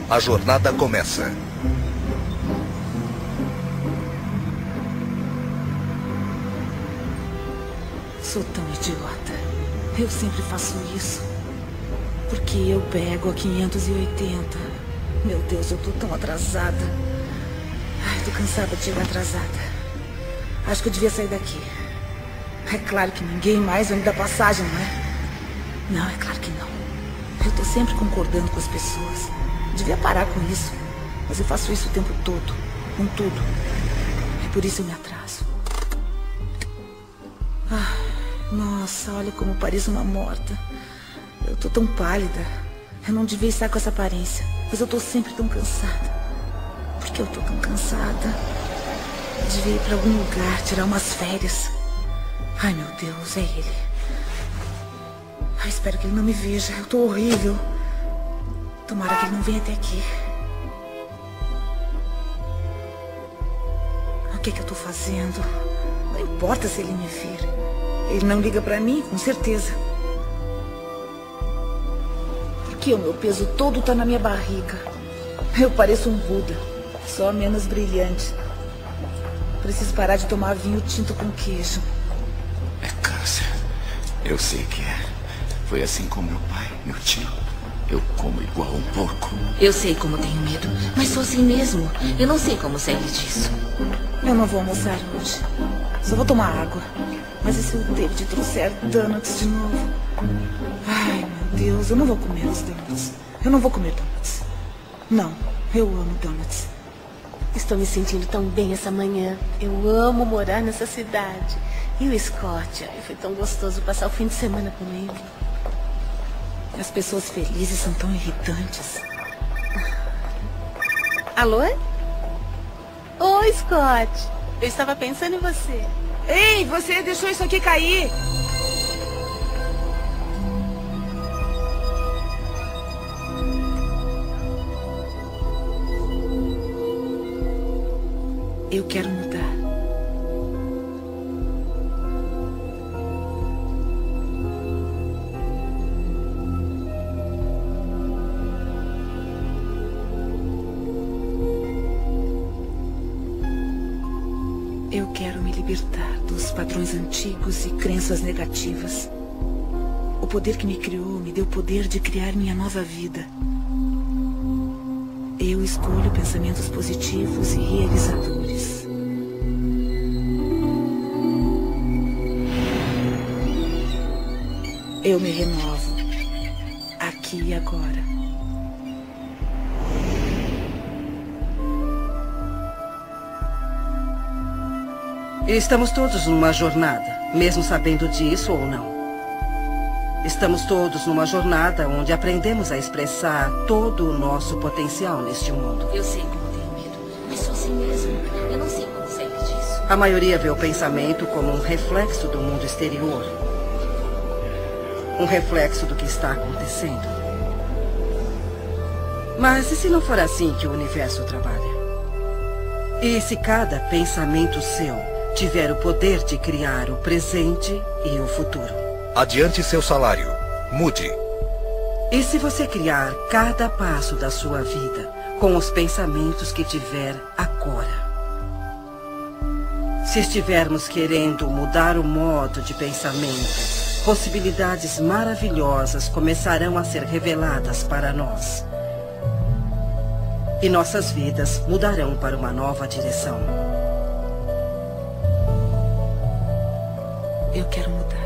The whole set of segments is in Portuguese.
A jornada começa. Sou tão idiota. Eu sempre faço isso. Porque eu pego a 580. Meu Deus, eu tô tão atrasada. Ai, tô cansada de chegar atrasada. Acho que eu devia sair daqui. É claro que ninguém mais vai me dar passagem, não é? Não, é claro que não. Eu tô sempre concordando com as pessoas. Devia parar com isso. Mas eu faço isso o tempo todo. Com tudo. E por isso eu me atraso. Ah, nossa, olha como pareço uma morta. Eu tô tão pálida. Eu não devia estar com essa aparência. Mas eu tô sempre tão cansada. Por que eu tô tão cansada? Eu devia ir pra algum lugar, tirar umas férias. Ai, meu Deus, é ele. Ai, espero que ele não me veja. Eu tô horrível. Tomara que ele não venha até aqui. O que é que eu tô fazendo? Não importa se ele me vir. Ele não liga pra mim, com certeza. Porque o meu peso todo tá na minha barriga. Eu pareço um Buda, só menos brilhante. Preciso parar de tomar vinho tinto com queijo. É câncer. Eu sei que é. Foi assim com meu pai, meu tio. Eu como igual um porco. Eu sei como tenho medo, mas sou assim mesmo. Eu não sei como sair disso. Eu não vou almoçar hoje. Só vou tomar água. Mas e se o David trouxer donuts de novo? Ai, meu Deus, eu não vou comer os donuts. Eu não vou comer donuts. Não, eu amo donuts. Estou me sentindo tão bem essa manhã. Eu amo morar nessa cidade. E o Scott? Ai, foi tão gostoso passar o fim de semana com ele. As pessoas felizes são tão irritantes. Alô? Oi, Scott. Eu estava pensando em você. Ei, você deixou isso aqui cair. Eu quero mudar. Eu quero me libertar dos padrões antigos e crenças negativas. O poder que me criou me deu o poder de criar minha nova vida. Eu escolho pensamentos positivos e realizadores. Eu me renovo, aqui e agora. Estamos todos numa jornada, mesmo sabendo disso ou não. Estamos todos numa jornada onde aprendemos a expressar todo o nosso potencial neste mundo. Eu sei como tenho medo, mas sou assim mesmo. Eu não sei como sair disso. A maioria vê o pensamento como um reflexo do mundo exterior. Um reflexo do que está acontecendo. Mas e se não for assim que o universo trabalha? E se cada pensamento seu tiver o poder de criar o presente e o futuro? Adiante seu salário. Mude. E se você criar cada passo da sua vida com os pensamentos que tiver agora? Se estivermos querendo mudar o modo de pensamento, possibilidades maravilhosas começarão a ser reveladas para nós. E nossas vidas mudarão para uma nova direção. Eu quero mudar.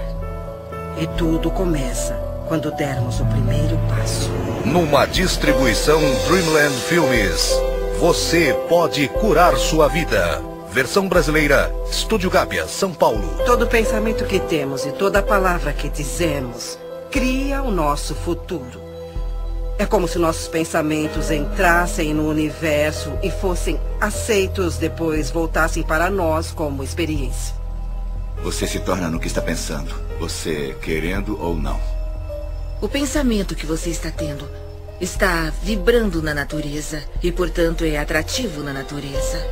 E tudo começa quando dermos o primeiro passo. Numa distribuição Dreamland Filmes, você pode curar sua vida. Versão brasileira, Estúdio Gábia, São Paulo. Todo pensamento que temos e toda palavra que dizemos cria o nosso futuro. É como se nossos pensamentos entrassem no universo e fossem aceitos, depois voltassem para nós como experiência. Você se torna no que está pensando, você querendo ou não. O pensamento que você está tendo está vibrando na natureza e, portanto, é atrativo na natureza.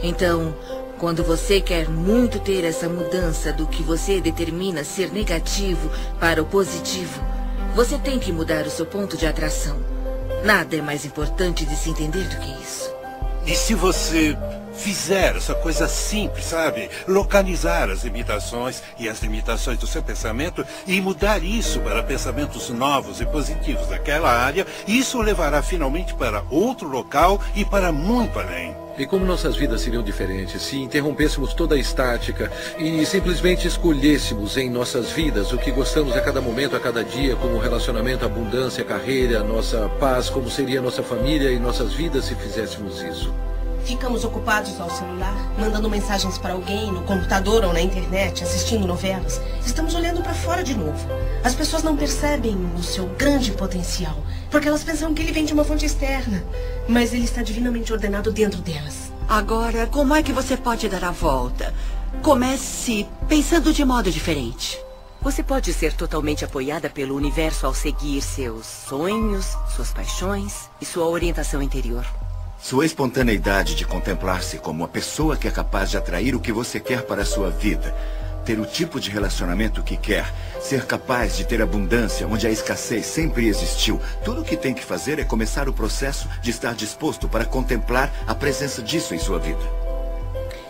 Então, quando você quer muito ter essa mudança do que você determina ser negativo para o positivo, Você tem que mudar o seu ponto de atração. Nada é mais importante de se entender do que isso. E se você fizer essa coisa simples, sabe? Localizar as limitações e as limitações do seu pensamento e mudar isso para pensamentos novos e positivos naquela área, isso o levará finalmente para outro local e para muito além. E como nossas vidas seriam diferentes se interrompêssemos toda a estática e simplesmente escolhêssemos em nossas vidas o que gostamos a cada momento, a cada dia, como relacionamento, abundância, carreira, nossa paz, como seria nossa família e nossas vidas se fizéssemos isso? Ficamos ocupados ao celular, mandando mensagens para alguém no computador ou na internet, assistindo novelas. Estamos olhando para fora de novo. As pessoas não percebem o seu grande potencial, porque elas pensam que ele vem de uma fonte externa. Mas ele está divinamente ordenado dentro delas. Agora, como é que você pode dar a volta? Comece pensando de modo diferente. Você pode ser totalmente apoiada pelo universo ao seguir seus sonhos, suas paixões e sua orientação interior. Sua espontaneidade de contemplar-se como uma pessoa que é capaz de atrair o que você quer para a sua vida, ter o tipo de relacionamento que quer, ser capaz de ter abundância onde a escassez sempre existiu. Tudo o que tem que fazer é começar o processo de estar disposto para contemplar a presença disso em sua vida.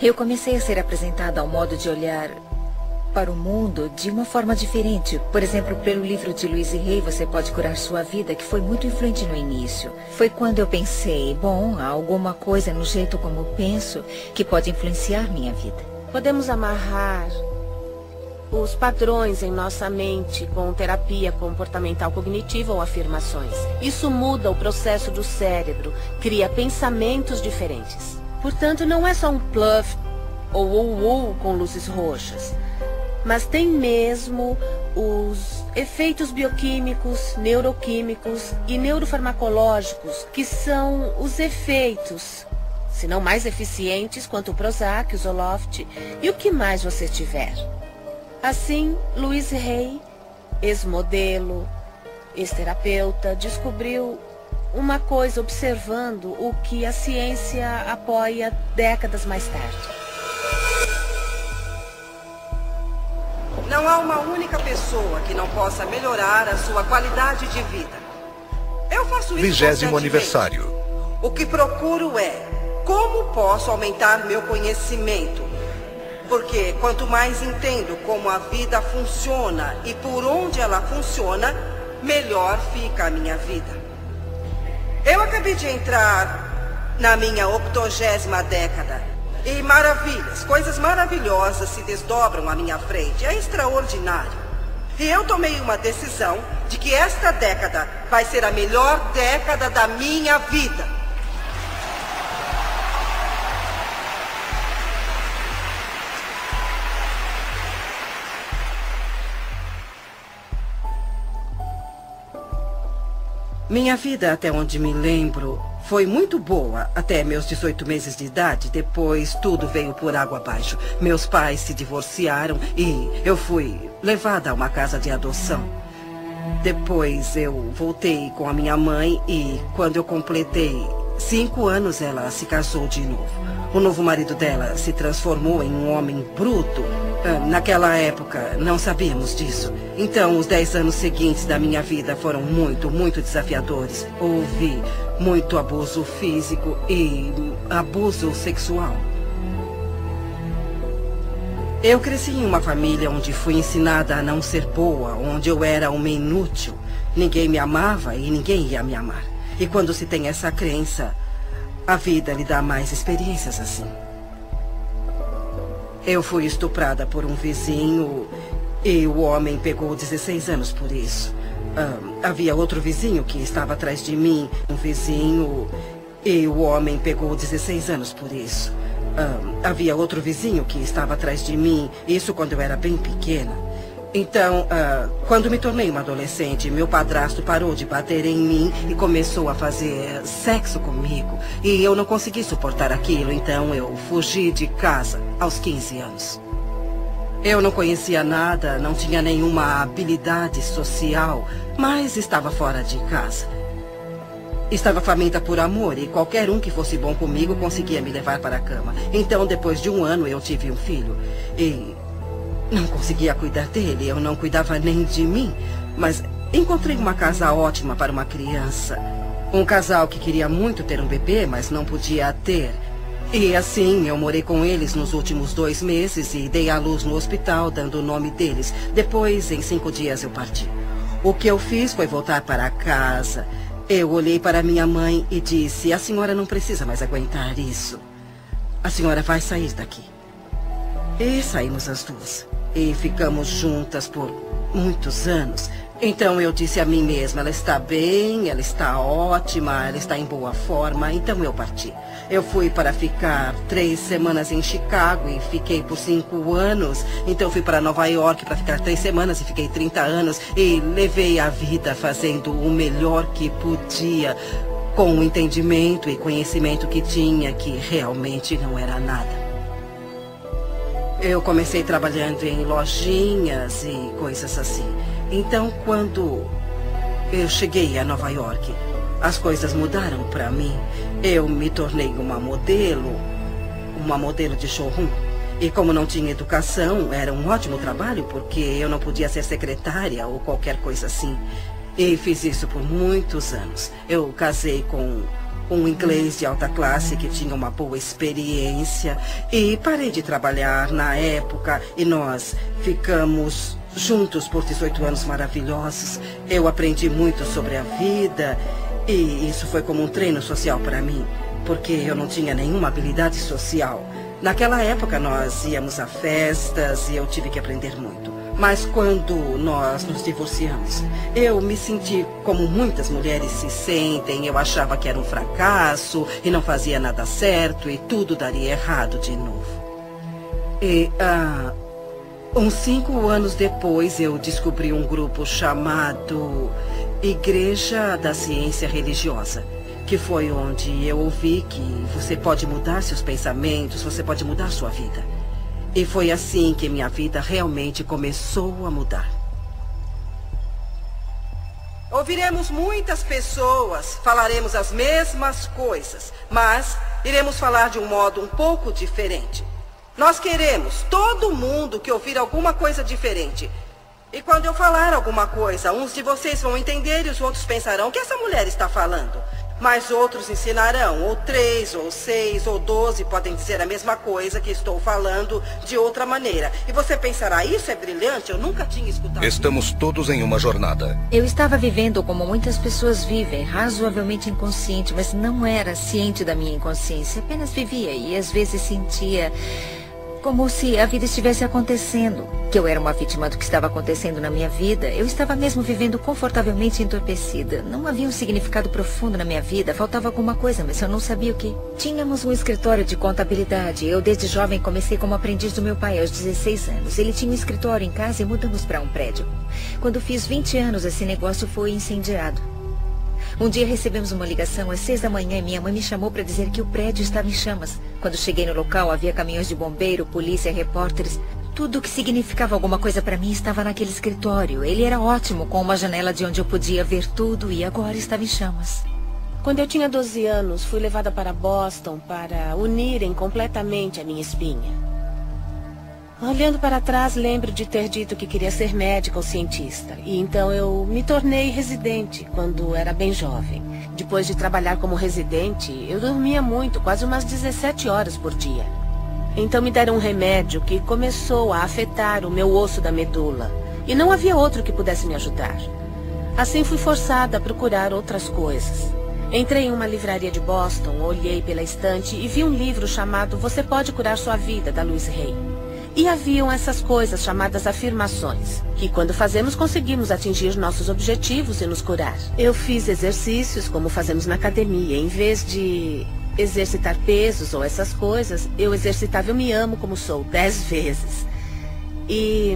Eu comecei a ser apresentada ao modo de olhar para o mundo de uma forma diferente. Por exemplo, pelo livro de Louise Hay, Você Pode Curar Sua Vida, que foi muito influente no início. Foi quando eu pensei, bom, há alguma coisa no jeito como penso que pode influenciar minha vida. Podemos amarrar os padrões em nossa mente com terapia comportamental cognitiva ou afirmações. Isso muda o processo do cérebro, cria pensamentos diferentes. Portanto, não é só um bluff ou com luzes roxas, mas tem mesmo os efeitos bioquímicos, neuroquímicos e neurofarmacológicos, que são os efeitos, se não mais eficientes, quanto o Prozac, o Zoloft e o que mais você tiver. Assim, Louise Hay, ex-modelo, ex-terapeuta, descobriu uma coisa observando o que a ciência apoia décadas mais tarde. Não há uma única pessoa que não possa melhorar a sua qualidade de vida. Eu faço isso 20º aniversário. O que procuro é como posso aumentar meu conhecimento. Porque quanto mais entendo como a vida funciona e por onde ela funciona, melhor fica a minha vida. Eu acabei de entrar na minha 80ª década. E maravilhas, coisas maravilhosas se desdobram à minha frente. É extraordinário. E eu tomei uma decisão de que esta década vai ser a melhor década da minha vida. Minha vida, até onde me lembro, foi muito boa até meus 18 meses de idade. Depois tudo veio por água abaixo. Meus pais se divorciaram e eu fui levada a uma casa de adoção. Depois eu voltei com a minha mãe e quando eu completei 5 anos ela se casou de novo. O novo marido dela se transformou em um homem bruto. Naquela época não sabíamos disso. Então os 10 anos seguintes da minha vida foram muito, muito desafiadores. Houve muito abuso físico e abuso sexual. Eu cresci em uma família onde fui ensinada a não ser boa, onde eu era uma inútil. Ninguém me amava e ninguém ia me amar. E quando se tem essa crença, a vida lhe dá mais experiências assim. Eu fui estuprada por um vizinho e o homem pegou 16 anos por isso. Havia outro vizinho que estava atrás de mim, um vizinho, e o homem pegou 16 anos por isso. Havia outro vizinho que estava atrás de mim, isso quando eu era bem pequena. Então, quando me tornei uma adolescente, meu padrasto parou de bater em mim e começou a fazer sexo comigo. E eu não consegui suportar aquilo, então eu fugi de casa aos 15 anos. Eu não conhecia nada, não tinha nenhuma habilidade social, mas estava fora de casa. Estava faminta por amor e qualquer um que fosse bom comigo conseguia me levar para a cama. Então, depois de 1 ano, eu tive um filho e não conseguia cuidar dele, eu não cuidava nem de mim. Mas encontrei uma casa ótima para uma criança. Um casal que queria muito ter um bebê, mas não podia ter. E assim, eu morei com eles nos últimos 2 meses e dei à luz no hospital, dando o nome deles. Depois, em 5 dias, eu parti. O que eu fiz foi voltar para casa. Eu olhei para minha mãe e disse: a senhora não precisa mais aguentar isso. A senhora vai sair daqui. E saímos as duas. E ficamos juntas por muitos anos. Então eu disse a mim mesma: ela está bem, ela está ótima, ela está em boa forma. Então eu parti. Eu fui para ficar 3 semanas em Chicago e fiquei por 5 anos. Então fui para Nova York para ficar 3 semanas e fiquei 30 anos. E levei a vida fazendo o melhor que podia, com o entendimento e conhecimento que tinha, que realmente não era nada. Eu comecei trabalhando em lojinhas e coisas assim. Então, quando eu cheguei a Nova York, as coisas mudaram para mim. Eu me tornei uma modelo de showroom. E como não tinha educação, era um ótimo trabalho, porque eu não podia ser secretária ou qualquer coisa assim. E fiz isso por muitos anos. Eu casei com um inglês de alta classe que tinha uma boa experiência. E parei de trabalhar na época e nós ficamos juntos por 18 anos maravilhosos. Eu aprendi muito sobre a vida e isso foi como um treino social para mim, porque eu não tinha nenhuma habilidade social. Naquela época nós íamos a festas e eu tive que aprender muito. Mas quando nós nos divorciamos, eu me senti como muitas mulheres se sentem. Eu achava que era um fracasso e não fazia nada certo e tudo daria errado de novo. E uns 5 anos depois eu descobri um grupo chamado Igreja da Ciência Religiosa, que foi onde eu ouvi que você pode mudar seus pensamentos, você pode mudar sua vida. E foi assim que minha vida realmente começou a mudar. Ouviremos muitas pessoas, falaremos as mesmas coisas, mas iremos falar de um modo um pouco diferente. Nós queremos todo mundo que ouvir alguma coisa diferente. E quando eu falar alguma coisa, uns de vocês vão entender e os outros pensarão: o que essa mulher está falando? Mas outros ensinarão, ou 3, ou 6, ou 12 podem dizer a mesma coisa que estou falando de outra maneira. E você pensará: isso é brilhante, eu nunca tinha escutado. Estamos todos em uma jornada. Eu estava vivendo como muitas pessoas vivem, razoavelmente inconsciente, mas não era ciente da minha inconsciência. Apenas vivia e às vezes sentia como se a vida estivesse acontecendo, que eu era uma vítima do que estava acontecendo na minha vida. Eu estava mesmo vivendo confortavelmente entorpecida. Não havia um significado profundo na minha vida, faltava alguma coisa, mas eu não sabia o que. Tínhamos um escritório de contabilidade. Eu, desde jovem, comecei como aprendiz do meu pai aos 16 anos. Ele tinha um escritório em casa e mudamos para um prédio. Quando fiz 20 anos, esse negócio foi incendiado. Um dia recebemos uma ligação às 6 da manhã e minha mãe me chamou para dizer que o prédio estava em chamas. Quando cheguei no local, havia caminhões de bombeiro, polícia, repórteres. Tudo o que significava alguma coisa para mim estava naquele escritório. Ele era ótimo, com uma janela de onde eu podia ver tudo, e agora estava em chamas. Quando eu tinha 12 anos, fui levada para Boston para unirem completamente a minha espinha. Olhando para trás, lembro de ter dito que queria ser médica ou cientista. E então eu me tornei residente quando era bem jovem. Depois de trabalhar como residente, eu dormia muito, quase umas 17 horas por dia. Então me deram um remédio que começou a afetar o meu osso da medula. E não havia outro que pudesse me ajudar. Assim fui forçada a procurar outras coisas. Entrei em uma livraria de Boston, olhei pela estante e vi um livro chamado Você Pode Curar Sua Vida, da Louise Hay. E haviam essas coisas chamadas afirmações, que quando fazemos conseguimos atingir nossos objetivos e nos curar. Eu fiz exercícios como fazemos na academia. Em vez de exercitar pesos ou essas coisas, eu exercitava Eu Me Amo Como Sou 10 vezes. E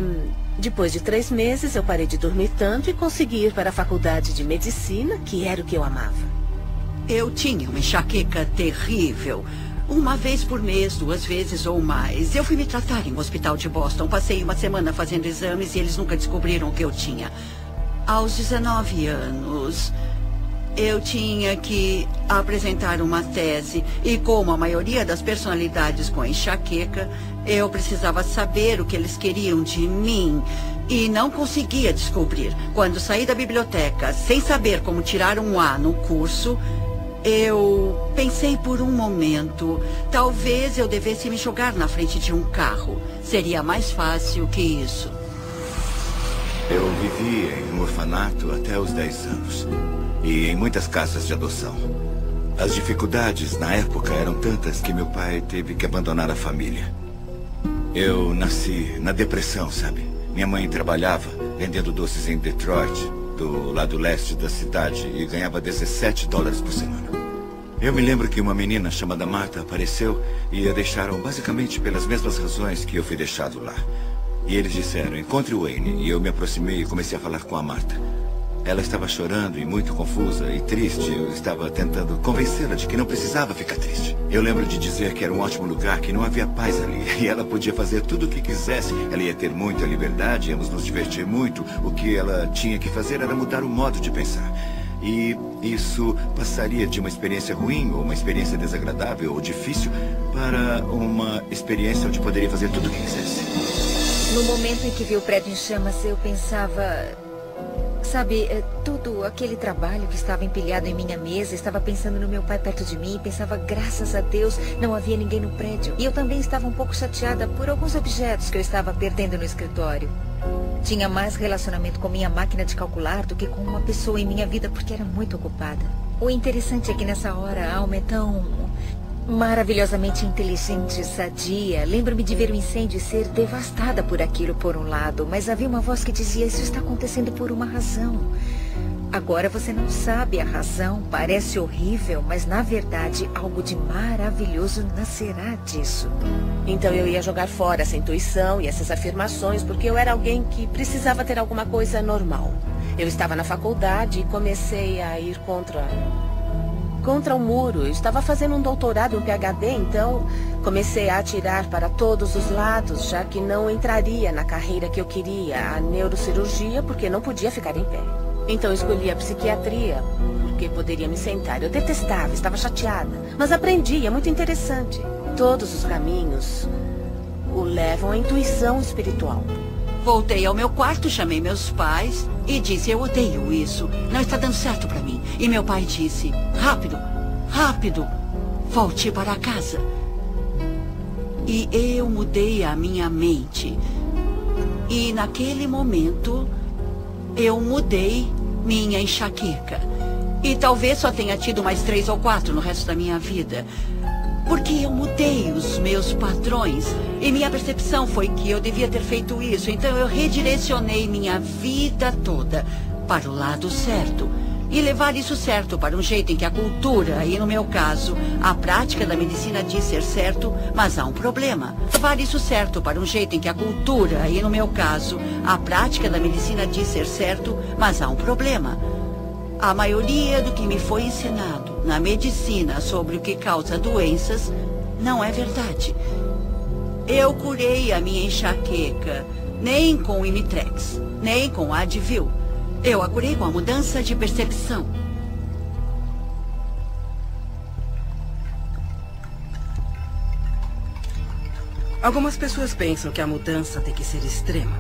depois de 3 meses eu parei de dormir tanto e consegui ir para a faculdade de medicina, que era o que eu amava. Eu tinha uma enxaqueca terrível. Uma vez por mês, 2 vezes ou mais. Eu fui me tratar em um hospital de Boston. Passei uma semana fazendo exames e eles nunca descobriram o que eu tinha. Aos 19 anos, eu tinha que apresentar uma tese. E como a maioria das personalidades com enxaqueca, eu precisava saber o que eles queriam de mim. e não conseguia descobrir. Quando saí da biblioteca, sem saber como tirar um A no curso, eu pensei por um momento, talvez eu devesse me jogar na frente de um carro. Seria mais fácil que isso. Eu vivia em um orfanato até os 10 anos. E em muitas casas de adoção. As dificuldades na época eram tantas que meu pai teve que abandonar a família. Eu nasci na depressão, sabe? Minha mãe trabalhava vendendo doces em Detroit, do lado leste da cidade, e ganhava $17 por semana. Eu me lembro que uma menina chamada Marta apareceu e a deixaram basicamente pelas mesmas razões que eu fui deixado lá. E eles disseram, encontre o Wayne. E eu me aproximei e comecei a falar com a Marta. Ela estava chorando e muito confusa e triste. Eu estava tentando convencê-la de que não precisava ficar triste. Eu lembro de dizer que era um ótimo lugar, que não havia paz ali. E ela podia fazer tudo o que quisesse. Ela ia ter muita liberdade, íamos nos divertir muito. O que ela tinha que fazer era mudar o modo de pensar. E isso passaria de uma experiência ruim, ou uma experiência desagradável ou difícil, para uma experiência onde poderia fazer tudo o que quisesse. No momento em que vi o prédio em chamas, eu pensava... Sabe, todo aquele trabalho que estava empilhado em minha mesa, estava pensando no meu pai perto de mim, pensava, graças a Deus, não havia ninguém no prédio. E eu também estava um pouco chateada por alguns objetos que eu estava perdendo no escritório. Tinha mais relacionamento com minha máquina de calcular do que com uma pessoa em minha vida, porque era muito ocupada. O interessante é que nessa hora a alma é tão maravilhosamente inteligente e sadia. Lembro-me de ver o incêndio e ser devastada por aquilo por um lado, mas havia uma voz que dizia, isso está acontecendo por uma razão. Agora você não sabe a razão, parece horrível, mas na verdade algo de maravilhoso nascerá disso. Então eu ia jogar fora essa intuição e essas afirmações, porque eu era alguém que precisava ter alguma coisa normal. Eu estava na faculdade e comecei a ir contra o muro. Eu estava fazendo um doutorado, um PhD, então comecei a atirar para todos os lados, já que não entraria na carreira que eu queria, a neurocirurgia, porque não podia ficar em pé. Então escolhi a psiquiatria, porque poderia me sentar. Eu detestava, estava chateada, mas aprendi, é muito interessante. Todos os caminhos o levam à intuição espiritual. Voltei ao meu quarto, chamei meus pais e disse, eu odeio isso, não está dando certo para mim. E meu pai disse, rápido, rápido, volte para casa. E eu mudei a minha mente. E naquele momento, eu mudei minha enxaqueca. E talvez só tenha tido mais 3 ou 4 no resto da minha vida. Porque eu mudei os meus padrões e minha percepção foi que eu devia ter feito isso. Então eu redirecionei minha vida toda para o lado certo. E levar isso certo para um jeito em que a cultura, e no meu caso, a prática da medicina diz ser certo, mas há um problema. Levar isso certo para um jeito em que a cultura, e no meu caso, a prática da medicina diz ser certo, mas há um problema. A maioria do que me foi ensinado na medicina sobre o que causa doenças não é verdade. Eu curei a minha enxaqueca nem com o Imitrex, nem com a Advil. Eu a curei com a mudança de percepção. Algumas pessoas pensam que a mudança tem que ser extrema,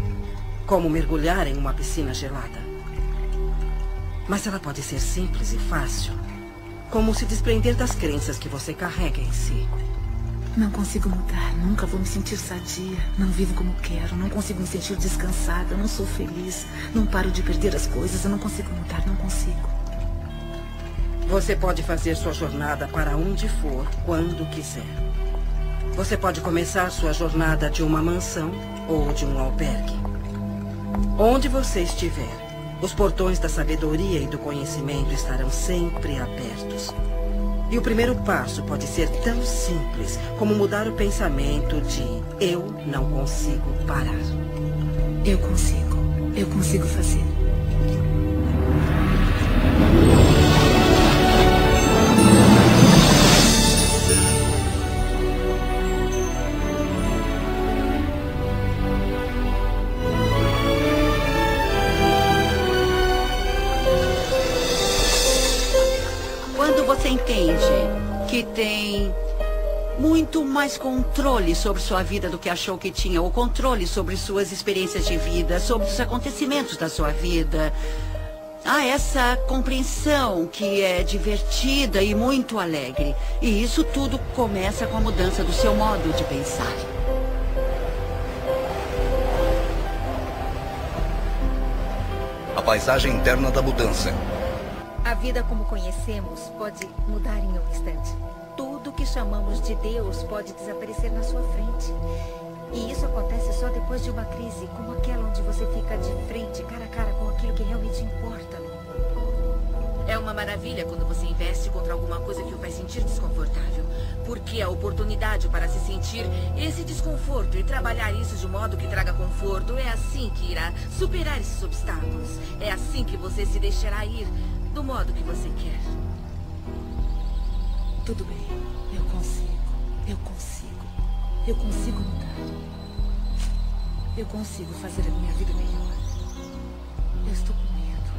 como mergulhar em uma piscina gelada. Mas ela pode ser simples e fácil, como se desprender das crenças que você carrega em si. Não consigo mudar, nunca vou me sentir sadia. Não vivo como quero, não consigo me sentir descansada, não sou feliz. Não paro de perder as coisas, eu não consigo mudar, não consigo. Você pode fazer sua jornada para onde for, quando quiser. Você pode começar sua jornada de uma mansão ou de um albergue. Onde você estiver, os portões da sabedoria e do conhecimento estarão sempre abertos. E o primeiro passo pode ser tão simples como mudar o pensamento de eu não consigo parar. Eu consigo fazer. Quando você entende que tem muito mais controle sobre sua vida do que achou que tinha. O controle sobre suas experiências de vida, sobre os acontecimentos da sua vida. Há essa compreensão que é divertida e muito alegre. E isso tudo começa com a mudança do seu modo de pensar. A paisagem interna da mudança. A vida como conhecemos pode mudar em um instante. Tudo que chamamos de Deus pode desaparecer na sua frente. E isso acontece só depois de uma crise, como aquela onde você fica de frente, cara a cara com aquilo que realmente importa no mundo. É uma maravilha quando você investe contra alguma coisa que o faz sentir desconfortável. Porque a oportunidade para se sentir esse desconforto e trabalhar isso de modo que traga conforto é assim que irá superar esses obstáculos. É assim que você se deixará ir do modo que você quer. Tudo bem, eu consigo. Eu consigo mudar. Eu consigo fazer a minha vida melhor. Eu estou com medo,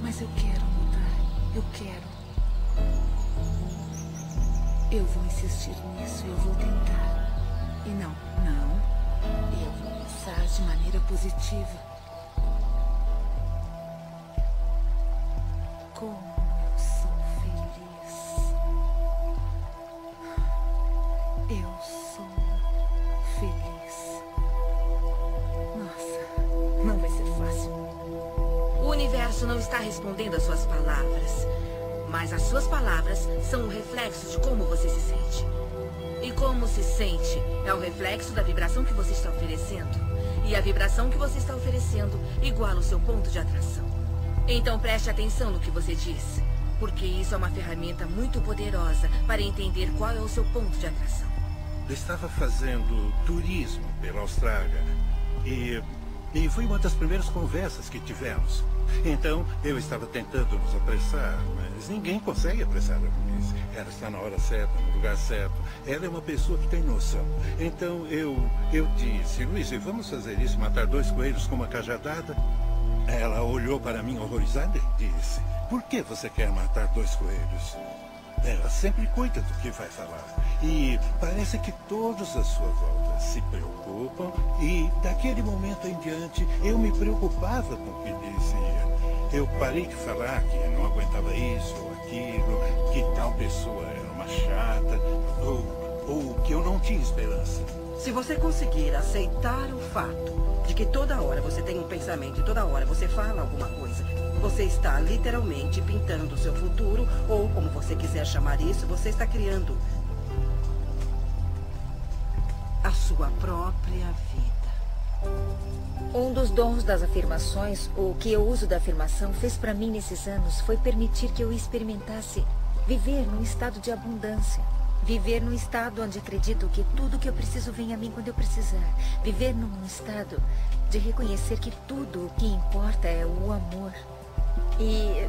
mas eu quero mudar. Eu quero. Eu vou insistir nisso, eu vou tentar. E não. Eu vou pensar de maneira positiva. Como eu sou feliz. Eu sou feliz. Nossa, não vai ser fácil. O universo não está respondendo às suas palavras. Mas as suas palavras são o reflexo de como você se sente. E como se sente é o reflexo da vibração que você está oferecendo. E a vibração que você está oferecendo iguala o seu ponto de atração. Então preste atenção no que você diz. Porque isso é uma ferramenta muito poderosa para entender qual é o seu ponto de atração. Eu estava fazendo turismo pela Austrália. E foi uma das primeiras conversas que tivemos. Então, eu estava tentando nos apressar, mas ninguém consegue apressar a Luiz. Ela está na hora certa, no lugar certo. Ela é uma pessoa que tem noção. Então, eu disse, Luiz, vamos fazer isso, matar 2 coelhos com uma cajadada? Ela olhou para mim horrorizada e disse, por que você quer matar 2 coelhos? Ela sempre cuida do que vai falar. E parece que todos à sua volta se preocupam. E daquele momento em diante, eu me preocupava com o que dizia. Eu parei de falar que não aguentava isso ou aquilo, que tal pessoa era uma chata, ou que eu não tinha esperança. Se você conseguir aceitar o fato de que toda hora você tem um pensamento e toda hora você fala alguma coisa, você está literalmente pintando o seu futuro, ou como você quiser chamar isso, você está criando a sua própria vida. Um dos dons das afirmações, o que eu uso da afirmação, fez para mim nesses anos foi permitir que eu experimentasse viver num estado de abundância. Viver num estado onde acredito que tudo que eu preciso vem a mim quando eu precisar. Viver num estado de reconhecer que tudo o que importa é o amor. E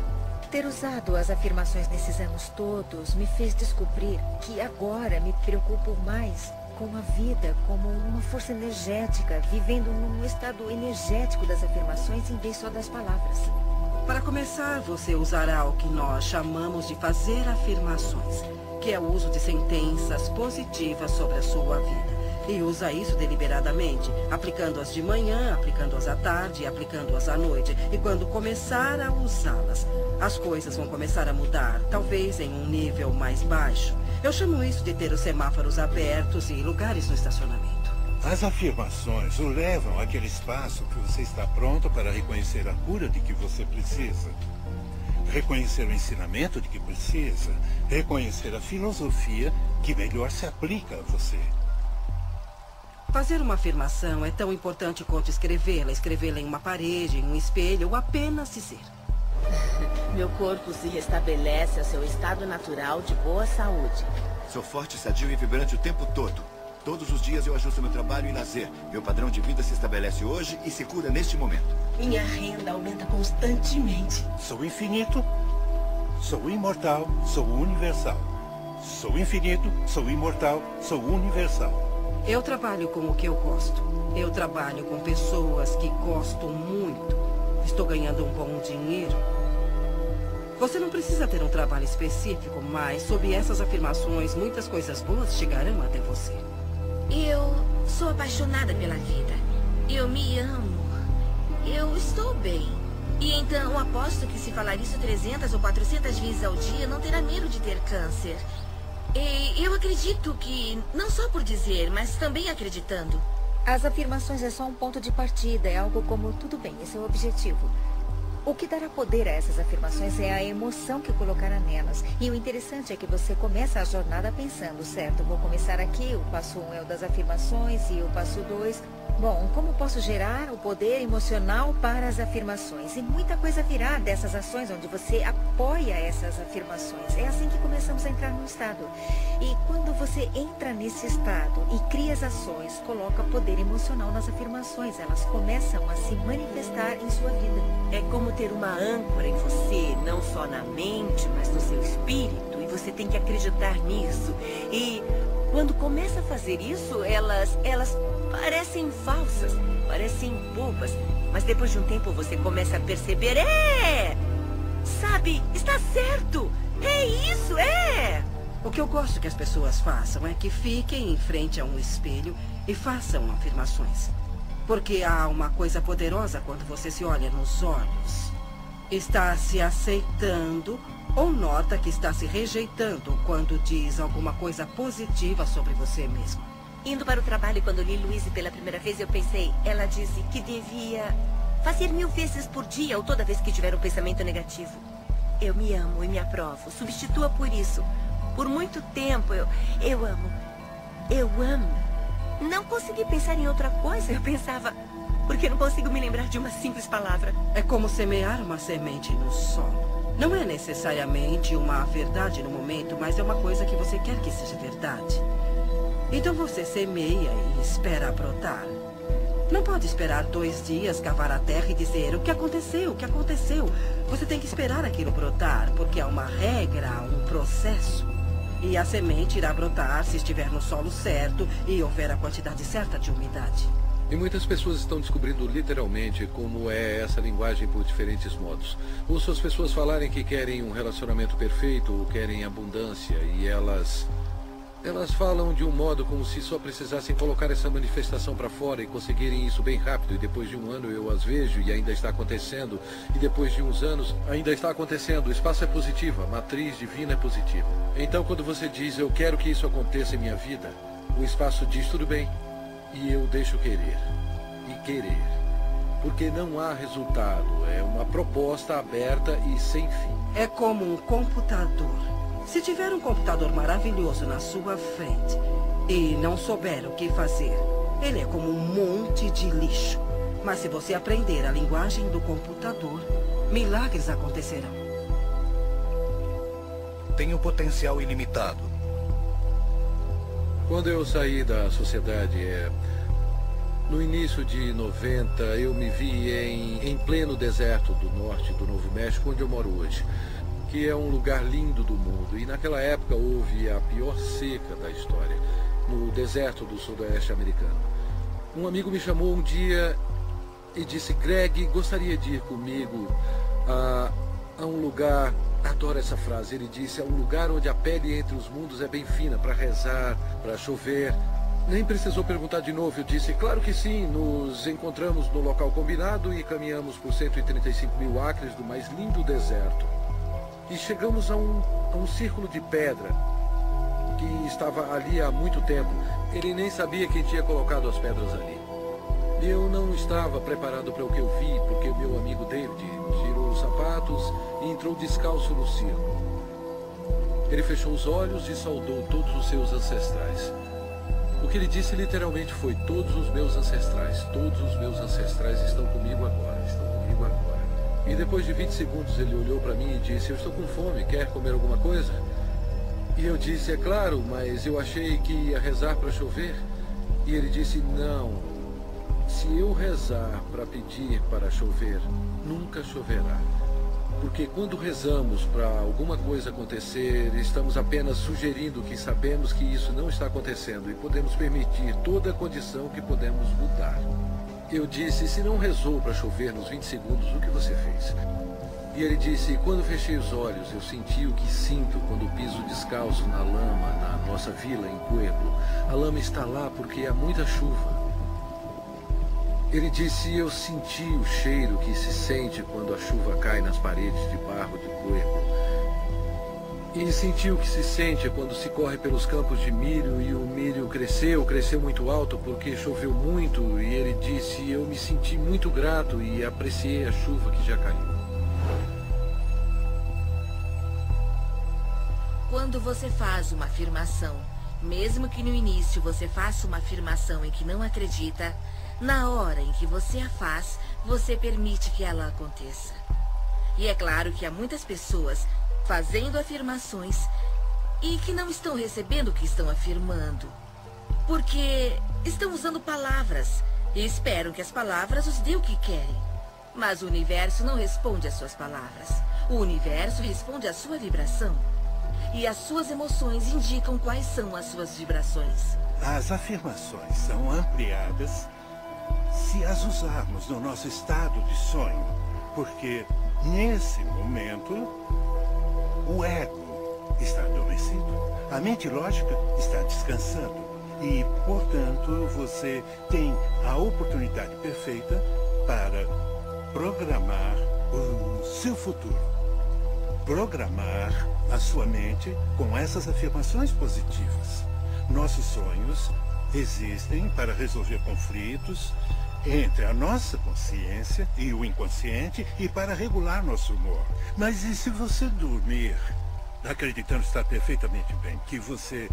ter usado as afirmações nesses anos todos me fez descobrir que agora me preocupo mais com a vida como uma força energética, vivendo num estado energético das afirmações em vez só das palavras. Para começar, você usará o que nós chamamos de fazer afirmações, que é o uso de sentenças positivas sobre a sua vida. E usa isso deliberadamente, aplicando-as de manhã, aplicando-as à tarde, aplicando-as à noite. E quando começar a usá-las, as coisas vão começar a mudar, talvez em um nível mais baixo. Eu chamo isso de ter os semáforos abertos e lugares no estacionamento. As afirmações o levam àquele espaço que você está pronto para reconhecer a cura de que você precisa. Reconhecer o ensinamento de que precisa. Reconhecer a filosofia que melhor se aplica a você. Fazer uma afirmação é tão importante quanto escrevê-la. Escrevê-la em uma parede, em um espelho, ou apenas dizer. Meu corpo se restabelece ao seu estado natural de boa saúde. Sou forte, sadio e vibrante o tempo todo. Todos os dias eu ajusto meu trabalho e lazer. Meu padrão de vida se estabelece hoje e se cura neste momento. Minha renda aumenta constantemente. Sou infinito, sou imortal, sou universal. Sou infinito, sou imortal, sou universal. Eu trabalho com o que eu gosto. Eu trabalho com pessoas que gosto muito. Estou ganhando um bom dinheiro. Você não precisa ter um trabalho específico, mas sob essas afirmações, muitas coisas boas chegarão até você. Eu sou apaixonada pela vida. Eu me amo. Eu estou bem. E então aposto que se falar isso 300 ou 400 vezes ao dia, não terá medo de ter câncer. E eu acredito que, não só por dizer, mas também acreditando. As afirmações é só um ponto de partida, é algo como, tudo bem, esse é o objetivo. O que dará poder a essas afirmações é a emoção que colocará nelas. E o interessante é que você começa a jornada pensando, certo, vou começar aqui, o passo 1 é o das afirmações e o passo 2... Bom, como posso gerar o poder emocional para as afirmações? E muita coisa virá dessas ações onde você apoia essas afirmações. É assim que começamos a entrar no estado. E quando você entra nesse estado e cria as ações, coloca poder emocional nas afirmações. Elas começam a se manifestar em sua vida. É como ter uma âncora em você, não só na mente, mas no seu espírito. E você tem que acreditar nisso. E quando começa a fazer isso, elas parecem falsas, parecem bobas. Mas depois de um tempo você começa a perceber, sabe, está certo, é isso, O que eu gosto que as pessoas façam é que fiquem em frente a um espelho e façam afirmações. Porque há uma coisa poderosa quando você se olha nos olhos. Está se aceitando ou nota que está se rejeitando quando diz alguma coisa positiva sobre você mesmo. Indo para o trabalho, quando li Louise pela primeira vez, eu pensei, ela disse que devia fazer 1000 vezes por dia ou toda vez que tiver um pensamento negativo. Eu me amo e me aprovo. Substitua por isso. Por muito tempo, eu amo. Eu amo. Não consegui pensar em outra coisa. Eu pensava, porque não consigo me lembrar de uma simples palavra. É como semear uma semente no solo. Não é necessariamente uma verdade no momento, mas é uma coisa que você quer que seja verdade. Então você semeia e espera brotar. Não pode esperar 2 dias, cavar a terra e dizer o que aconteceu, o que aconteceu. Você tem que esperar aquilo brotar, porque há uma regra, há um processo. E a semente irá brotar se estiver no solo certo e houver a quantidade certa de umidade. E muitas pessoas estão descobrindo literalmente como é essa linguagem por diferentes modos. Ouço as pessoas falarem que querem um relacionamento perfeito ou querem abundância e elas falam de um modo como se só precisassem colocar essa manifestação para fora e conseguirem isso bem rápido. E depois de um ano eu as vejo e ainda está acontecendo. E depois de uns anos ainda está acontecendo. O espaço é positivo, a matriz divina é positiva. Então quando você diz, eu quero que isso aconteça em minha vida, o espaço diz, tudo bem. E eu deixo querer. E querer. Porque não há resultado. É uma proposta aberta e sem fim. É como um computador. Se tiver um computador maravilhoso na sua frente e não souber o que fazer, ele é como um monte de lixo. Mas se você aprender a linguagem do computador, milagres acontecerão. Tem um potencial ilimitado. Quando eu saí da sociedade, no início de 90, eu me vi em pleno deserto do norte do Novo México, onde eu moro hoje, que é um lugar lindo do mundo. E naquela época houve a pior seca da história, no deserto do sudoeste americano. Um amigo me chamou um dia e disse, Greg, gostaria de ir comigo a um lugar, adoro essa frase, ele disse, é um lugar onde a pele entre os mundos é bem fina, para rezar, para chover. Nem precisou perguntar de novo, eu disse, claro que sim, nos encontramos no local combinado e caminhamos por 135 mil acres do mais lindo deserto. E chegamos a um círculo de pedra que estava ali há muito tempo. Ele nem sabia quem tinha colocado as pedras ali. Eu não estava preparado para o que eu vi, porque o meu amigo David tirou os sapatos e entrou descalço no círculo. Ele fechou os olhos e saudou todos os seus ancestrais. O que ele disse literalmente foi, todos os meus ancestrais estão comigo agora, E depois de 20 segundos ele olhou para mim e disse, eu estou com fome, quer comer alguma coisa? E eu disse, é claro, mas eu achei que ia rezar para chover. E ele disse, não, se eu rezar para pedir para chover, nunca choverá. Porque quando rezamos para alguma coisa acontecer, estamos apenas sugerindo que sabemos que isso não está acontecendo e podemos permitir toda a condição que podemos mudar. Eu disse, se não rezou para chover nos 20 segundos, o que você fez? E ele disse, quando fechei os olhos, eu senti o que sinto quando piso descalço na lama na nossa vila em Pueblo. A lama está lá porque há muita chuva. Ele disse, eu senti o cheiro que se sente quando a chuva cai nas paredes de barro de Pueblo. E senti o que se sente quando se corre pelos campos de milho e o milho cresceu muito alto porque choveu muito. E ele disse, eu me senti muito grato e apreciei a chuva que já caiu. Quando você faz uma afirmação, mesmo que no início você faça uma afirmação em que não acredita, na hora em que você a faz, você permite que ela aconteça. E é claro que há muitas pessoas fazendo afirmações e que não estão recebendo o que estão afirmando, porque estão usando palavras e esperam que as palavras os dê o que querem. Mas o universo não responde às suas palavras. O universo responde à sua vibração. E as suas emoções indicam quais são as suas vibrações. As afirmações são ampliadas se as usarmos no nosso estado de sonho, porque nesse momento o ego está adormecido, a mente lógica está descansando e, portanto, você tem a oportunidade perfeita para programar o seu futuro, programar a sua mente com essas afirmações positivas. Nossos sonhos existem para resolver conflitos entre a nossa consciência e o inconsciente e para regular nosso humor. Mas e se você dormir acreditando estar perfeitamente bem, que você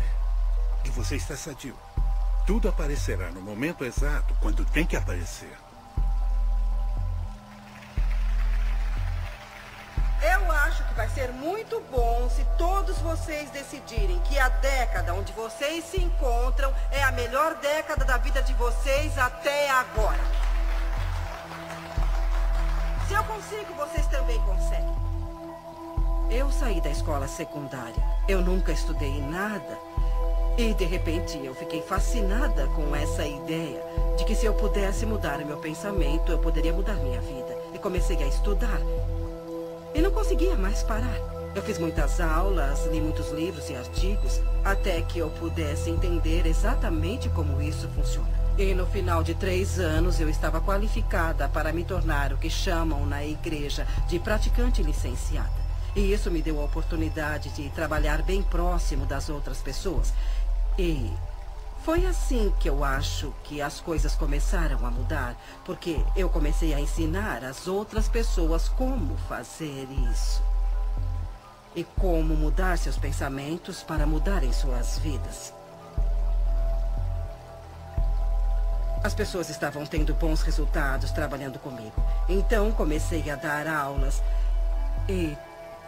está sadio? Tudo aparecerá no momento exato, quando tem que aparecer. Eu acho que vai ser muito bom se todos vocês decidirem que a década onde vocês se encontram é a melhor década da vida de vocês até agora. Se eu consigo, vocês também conseguem. Eu saí da escola secundária. Eu nunca estudei nada. E, de repente, eu fiquei fascinada com essa ideia de que se eu pudesse mudar o meu pensamento, eu poderia mudar minha vida. E comecei a estudar. E não conseguia mais parar. Eu fiz muitas aulas, li muitos livros e artigos, até que eu pudesse entender exatamente como isso funciona. E no final de 3 anos, eu estava qualificada para me tornar o que chamam na igreja de praticante licenciada. E isso me deu a oportunidade de trabalhar bem próximo das outras pessoas. E foi assim que eu acho que as coisas começaram a mudar, porque eu comecei a ensinar as outras pessoas como fazer isso. E como mudar seus pensamentos para mudarem suas vidas. As pessoas estavam tendo bons resultados trabalhando comigo. Então comecei a dar aulas e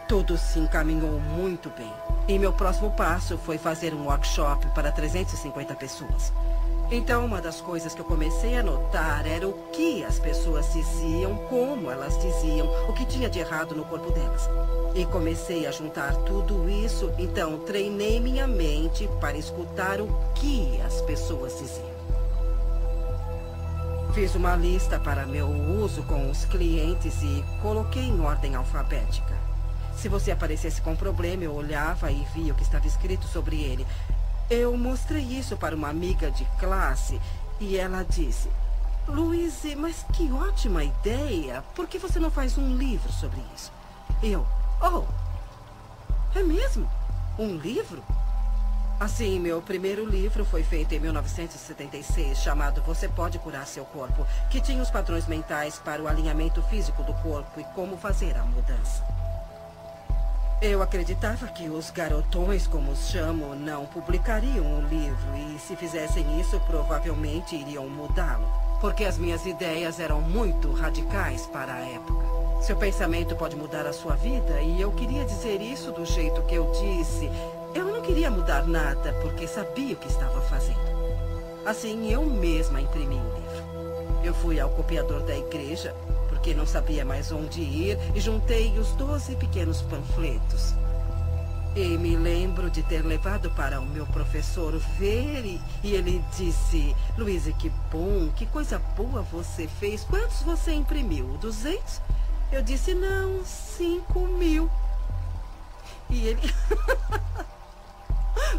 tudo se encaminhou muito bem. E meu próximo passo foi fazer um workshop para 350 pessoas. Então, uma das coisas que eu comecei a notar era o que as pessoas diziam, como elas diziam, o que tinha de errado no corpo delas. E comecei a juntar tudo isso, então treinei minha mente para escutar o que as pessoas diziam. Fiz uma lista para meu uso com os clientes e coloquei em ordem alfabética. Se você aparecesse com um problema, eu olhava e via o que estava escrito sobre ele. Eu mostrei isso para uma amiga de classe e ela disse: Louise, mas que ótima ideia. Por que você não faz um livro sobre isso? Eu: oh, é mesmo? Um livro? Assim, meu primeiro livro foi feito em 1976, chamado Você Pode Curar Seu Corpo, que tinha os padrões mentais para o alinhamento físico do corpo e como fazer a mudança. Eu acreditava que os garotões, como os chamo, não publicariam o livro e, se fizessem isso, provavelmente iriam mudá-lo, porque as minhas ideias eram muito radicais para a época. Seu pensamento pode mudar a sua vida e eu queria dizer isso do jeito que eu disse. Eu não queria mudar nada porque sabia o que estava fazendo. Assim, eu mesma imprimi o livro. Eu fui ao copiador da igreja, porque não sabia mais onde ir, e juntei os 12 pequenos panfletos. E me lembro de ter levado para o meu professor ver, e ele disse: Louise, que bom, que coisa boa você fez. Quantos você imprimiu? 200? Eu disse não, 5.000. E ele...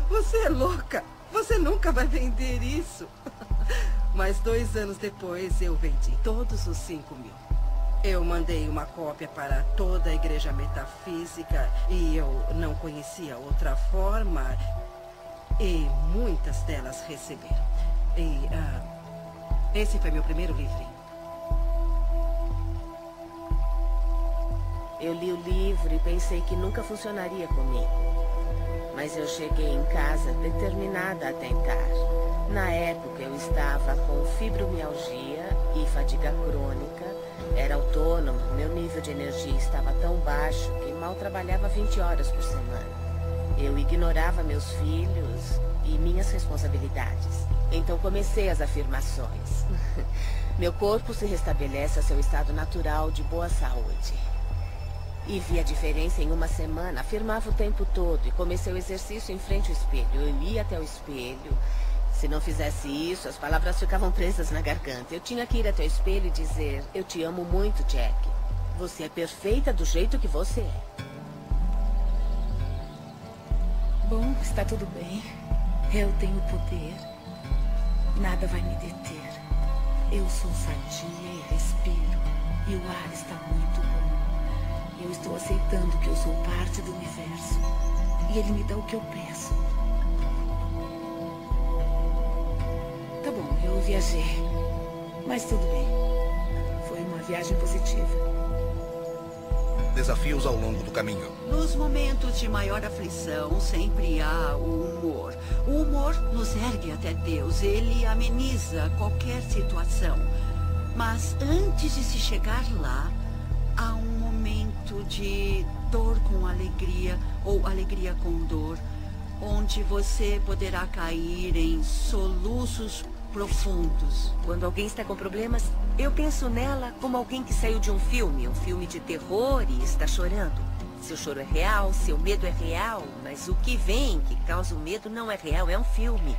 Você é louca. Você nunca vai vender isso. Mas 2 anos depois eu vendi todos os 5.000. Eu mandei uma cópia para toda a igreja metafísica e eu não conhecia outra forma. E muitas delas receberam. E esse foi meu primeiro livrinho. Eu li o livro e pensei que nunca funcionaria comigo. Mas eu cheguei em casa determinada a tentar. Na época eu estava com fibromialgia e fadiga crônica. Era autônomo, meu nível de energia estava tão baixo que mal trabalhava 20 horas por semana. Eu ignorava meus filhos e minhas responsabilidades. Então comecei as afirmações. Meu corpo se restabelece ao seu estado natural de boa saúde. E vi a diferença em uma semana, afirmava o tempo todo e comecei o exercício em frente ao espelho. Eu ia até o espelho. Se não fizesse isso, as palavras ficavam presas na garganta. Eu tinha que ir até o espelho e dizer: eu te amo muito, Jack. Você é perfeita do jeito que você é. Bom, está tudo bem. Eu tenho poder. Nada vai me deter. Eu sou sadia e respiro. E o ar está muito bom. Eu estou aceitando que eu sou parte do universo. E ele me dá o que eu peço. Tá bom, eu viajei. Mas tudo bem. Foi uma viagem positiva. Desafios ao longo do caminho. Nos momentos de maior aflição, sempre há o humor. O humor nos ergue até Deus. Ele ameniza qualquer situação. Mas antes de se chegar lá, há um momento de dor com alegria ou alegria com dor, onde você poderá cair em soluços profundos. Quando alguém está com problemas, eu penso nela como alguém que saiu de um filme de terror e está chorando. Seu choro é real, seu medo é real, mas o que vem, que causa o medo, não é real, é um filme.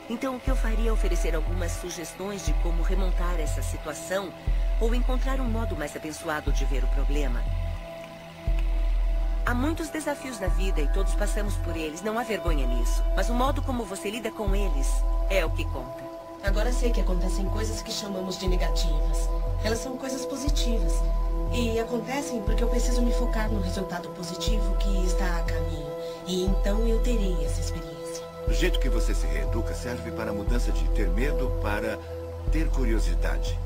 Então o que eu faria é oferecer algumas sugestões de como remontar essa situação ou encontrar um modo mais abençoado de ver o problema. Há muitos desafios na vida e todos passamos por eles, não há vergonha nisso. Mas o modo como você lida com eles é o que conta. Agora sei que acontecem coisas que chamamos de negativas. Elas são coisas positivas. E acontecem porque eu preciso me focar no resultado positivo que está a caminho. E então eu terei essa experiência. O jeito que você se reeduca serve para a mudança de ter medo para ter curiosidade.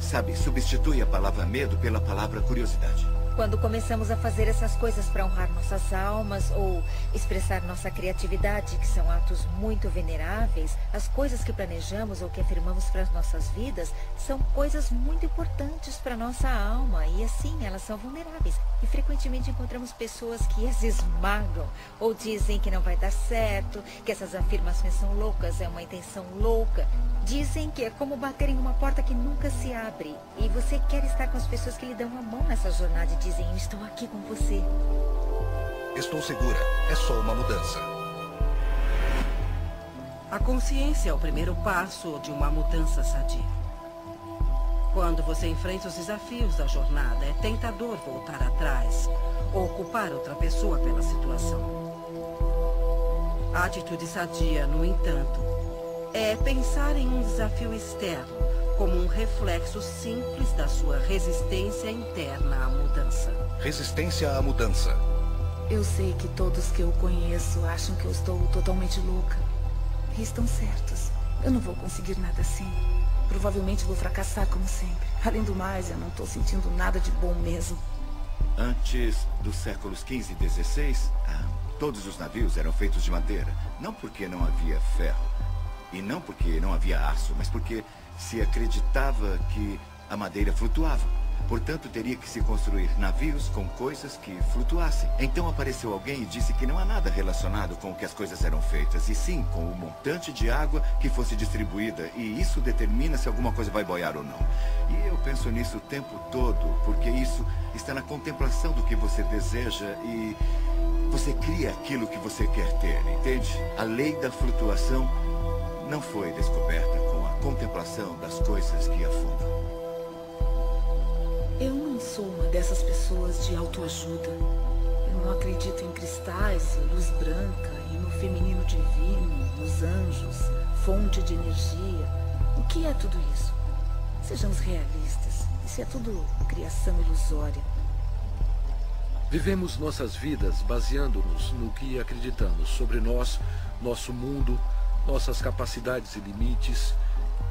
Sabe, substitui a palavra medo pela palavra curiosidade. Quando começamos a fazer essas coisas para honrar nossas almas ou expressar nossa criatividade, que são atos muito veneráveis, as coisas que planejamos ou que afirmamos para as nossas vidas são coisas muito importantes para nossa alma e assim elas são vulneráveis. E frequentemente encontramos pessoas que as esmagam ou dizem que não vai dar certo, que essas afirmações são loucas, é uma intenção louca. Dizem que é como bater em uma porta que nunca se abre. E você quer estar com as pessoas que lhe dão a mão nessa jornada e dizem: eu estou aqui com você. Estou segura. É só uma mudança. A consciência é o primeiro passo de uma mudança sadia. Quando você enfrenta os desafios da jornada, é tentador voltar atrás ou culpar outra pessoa pela situação. A atitude sadia, no entanto, é pensar em um desafio externo como um reflexo simples da sua resistência interna à mudança. Resistência à mudança. Eu sei que todos que eu conheço acham que eu estou totalmente louca. E estão certos. Eu não vou conseguir nada assim. Provavelmente vou fracassar como sempre. Além do mais, eu não estou sentindo nada de bom mesmo. Antes dos séculos XV e XVI, todos os navios eram feitos de madeira. Não porque não havia ferro. E não porque não havia aço, mas porque se acreditava que a madeira flutuava. Portanto, teria que se construir navios com coisas que flutuassem. Então apareceu alguém e disse que não há nada relacionado com o que as coisas eram feitas, e sim com o montante de água que fosse distribuída, e isso determina se alguma coisa vai boiar ou não. E eu penso nisso o tempo todo, porque isso está na contemplação do que você deseja e você cria aquilo que você quer ter, entende? A lei da flutuação não foi descoberta com a contemplação das coisas que afundam. Eu não sou uma dessas pessoas de autoajuda. Eu não acredito em cristais, luz branca, e no feminino divino, nos anjos, fonte de energia. O que é tudo isso? Sejamos realistas. Isso é tudo criação ilusória. Vivemos nossas vidas baseando-nos no que acreditamos sobre nós, nosso mundo, nossas capacidades e limites,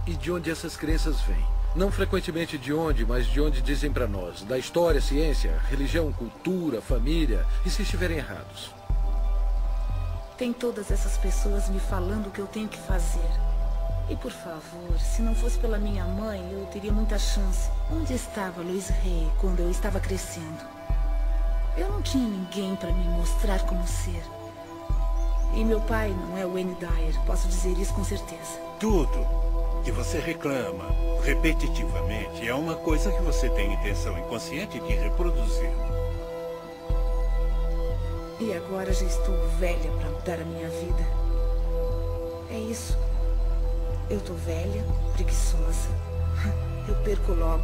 e de onde essas crenças vêm. Não frequentemente de onde, mas de onde dizem para nós, da história, ciência, religião, cultura, família, e se estiverem errados. Tem todas essas pessoas me falando o que eu tenho que fazer. E por favor, se não fosse pela minha mãe, eu teria muita chance. Onde estava Louise Hay quando eu estava crescendo? Eu não tinha ninguém para me mostrar como ser. E meu pai não é o Wayne Dyer, posso dizer isso com certeza. Tudo que você reclama repetitivamente é uma coisa que você tem intenção inconsciente de reproduzir. E agora já estou velha para mudar a minha vida. É isso. Eu tô velha, preguiçosa. Eu perco logo.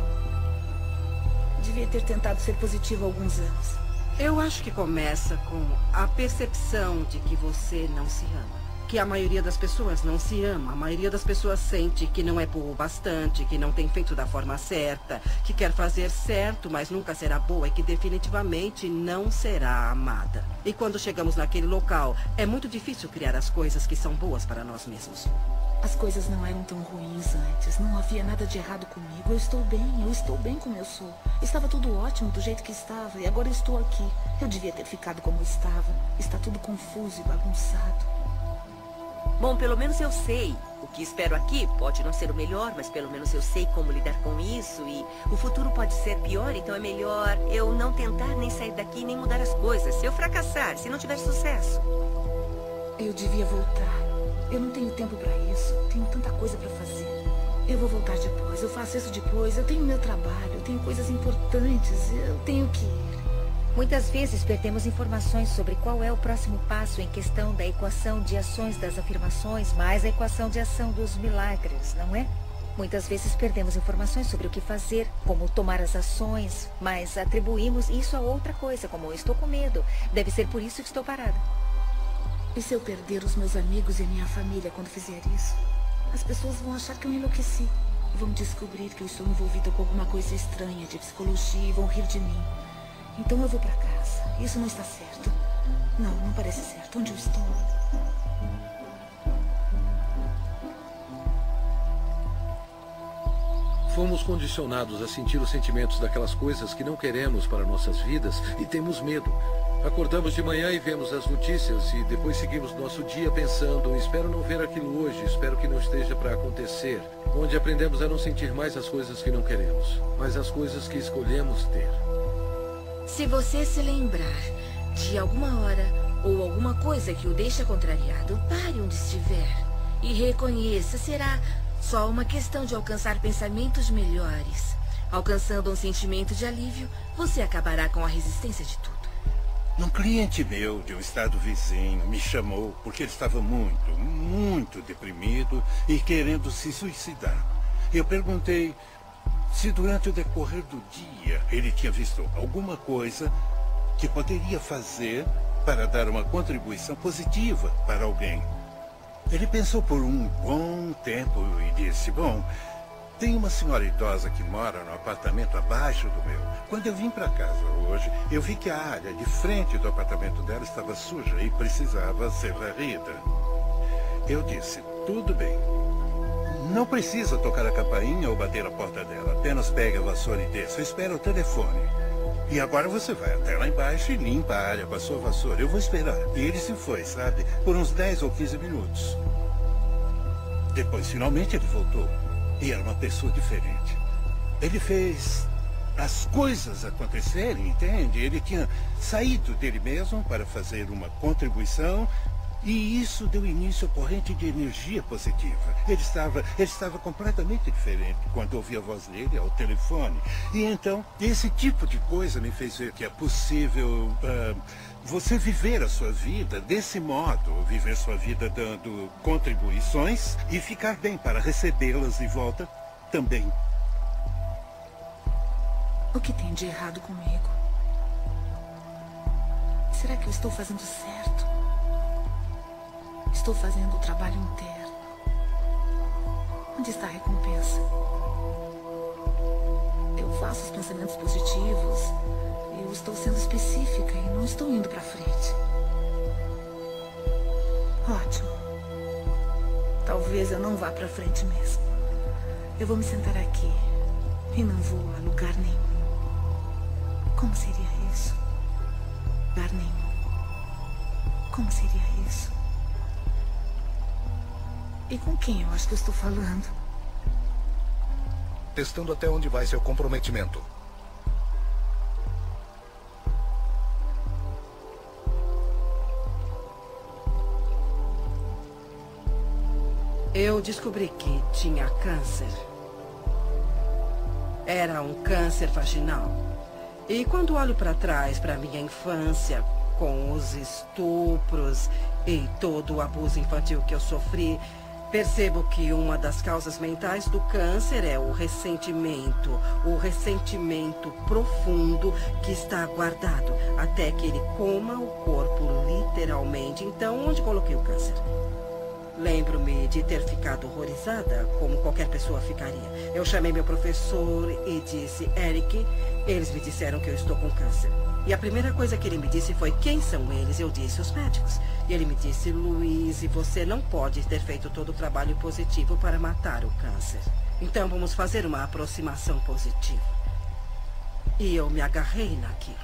Devia ter tentado ser positiva há alguns anos. Eu acho que começa com a percepção de que você não se ama. Que a maioria das pessoas não se ama. A maioria das pessoas sente que não é boa o bastante, que não tem feito da forma certa, que quer fazer certo, mas nunca será boa e que definitivamente não será amada. E quando chegamos naquele local, é muito difícil criar as coisas que são boas para nós mesmos. As coisas não eram tão ruins antes. Não havia nada de errado comigo. Eu estou bem como eu sou. Estava tudo ótimo do jeito que estava. E agora eu estou aqui. Eu devia ter ficado como estava. Está tudo confuso e bagunçado. Bom, pelo menos eu sei. O que espero aqui pode não ser o melhor, mas pelo menos eu sei como lidar com isso. E o futuro pode ser pior, então é melhor eu não tentar nem sair daqui nem mudar as coisas. Se eu fracassar, se não tiver sucesso. Eu devia voltar. Eu não tenho tempo para isso. Tenho tanta coisa para fazer. Eu vou voltar depois. Eu faço isso depois. Eu tenho meu trabalho. Eu tenho coisas importantes. Eu tenho que ir. Muitas vezes perdemos informações sobre qual é o próximo passo em questão da equação de ações das afirmações mais a equação de ação dos milagres, não é? Muitas vezes perdemos informações sobre o que fazer, como tomar as ações, mas atribuímos isso a outra coisa, como estou com medo. Deve ser por isso que estou parada. E se eu perder os meus amigos e a minha família quando fizer isso? As pessoas vão achar que eu enlouqueci. Vão descobrir que eu estou envolvida com alguma coisa estranha de psicologia e vão rir de mim. Então eu vou para casa. Isso não está certo. Não parece certo. Onde eu estou? Fomos condicionados a sentir os sentimentos daquelas coisas que não queremos para nossas vidas e temos medo. Acordamos de manhã e vemos as notícias e depois seguimos nosso dia pensando, espero não ver aquilo hoje, espero que não esteja para acontecer. Onde aprendemos a não sentir mais as coisas que não queremos, mas as coisas que escolhemos ter. Se você se lembrar de alguma hora ou alguma coisa que o deixa contrariado, pare onde estiver e reconheça, será só uma questão de alcançar pensamentos melhores. Alcançando um sentimento de alívio, você acabará com a resistência de tudo. Um cliente meu de um estado vizinho me chamou porque ele estava muito deprimido e querendo se suicidar. Eu perguntei se durante o decorrer do dia ele tinha visto alguma coisa que poderia fazer para dar uma contribuição positiva para alguém. Ele pensou por um bom tempo e disse, bom, tem uma senhora idosa que mora no apartamento abaixo do meu. Quando eu vim para casa hoje, eu vi que a área de frente do apartamento dela estava suja e precisava ser varrida. Eu disse, tudo bem. Não precisa tocar a campainha ou bater a porta dela. Apenas pegue a vassoura e desça. Espera o telefone. E agora você vai até lá embaixo e limpa a área com a sua vassoura. Eu vou esperar. E ele se foi, sabe? Por uns 10 ou 15 minutos. Depois, finalmente, ele voltou. E era uma pessoa diferente. Ele fez as coisas acontecerem, entende? Ele tinha saído dele mesmo para fazer uma contribuição e isso deu início à corrente de energia positiva. Ele estava completamente diferente quando ouvi a voz dele ao telefone. E então, esse tipo de coisa me fez ver que é possível você viver a sua vida desse modo, viver sua vida dando contribuições e ficar bem para recebê-las de volta também. O que tem de errado comigo? Será que eu estou fazendo certo? Estou fazendo o trabalho inteiro. Onde está a recompensa? Eu faço os pensamentos positivos. Eu estou sendo específica e não estou indo para frente. Ótimo. Talvez eu não vá para frente mesmo. Eu vou me sentar aqui e não vou a lugar nenhum. Como seria isso? Lugar nenhum. Como seria isso? E com quem eu acho que eu estou falando? Testando até onde vai seu comprometimento. Eu descobri que tinha câncer. Era um câncer vaginal. E quando olho para trás, para minha infância, com os estupros e todo o abuso infantil que eu sofri, percebo que uma das causas mentais do câncer é o ressentimento profundo que está guardado até que ele coma o corpo literalmente. Então, onde coloquei o câncer? Lembro-me de ter ficado horrorizada, como qualquer pessoa ficaria. Eu chamei meu professor e disse, Eric, eles me disseram que eu estou com câncer. E a primeira coisa que ele me disse foi, quem são eles? Eu disse, os médicos. E ele me disse, Louise, você não pode ter feito todo o trabalho positivo para matar o câncer. Então vamos fazer uma aproximação positiva. E eu me agarrei naquilo.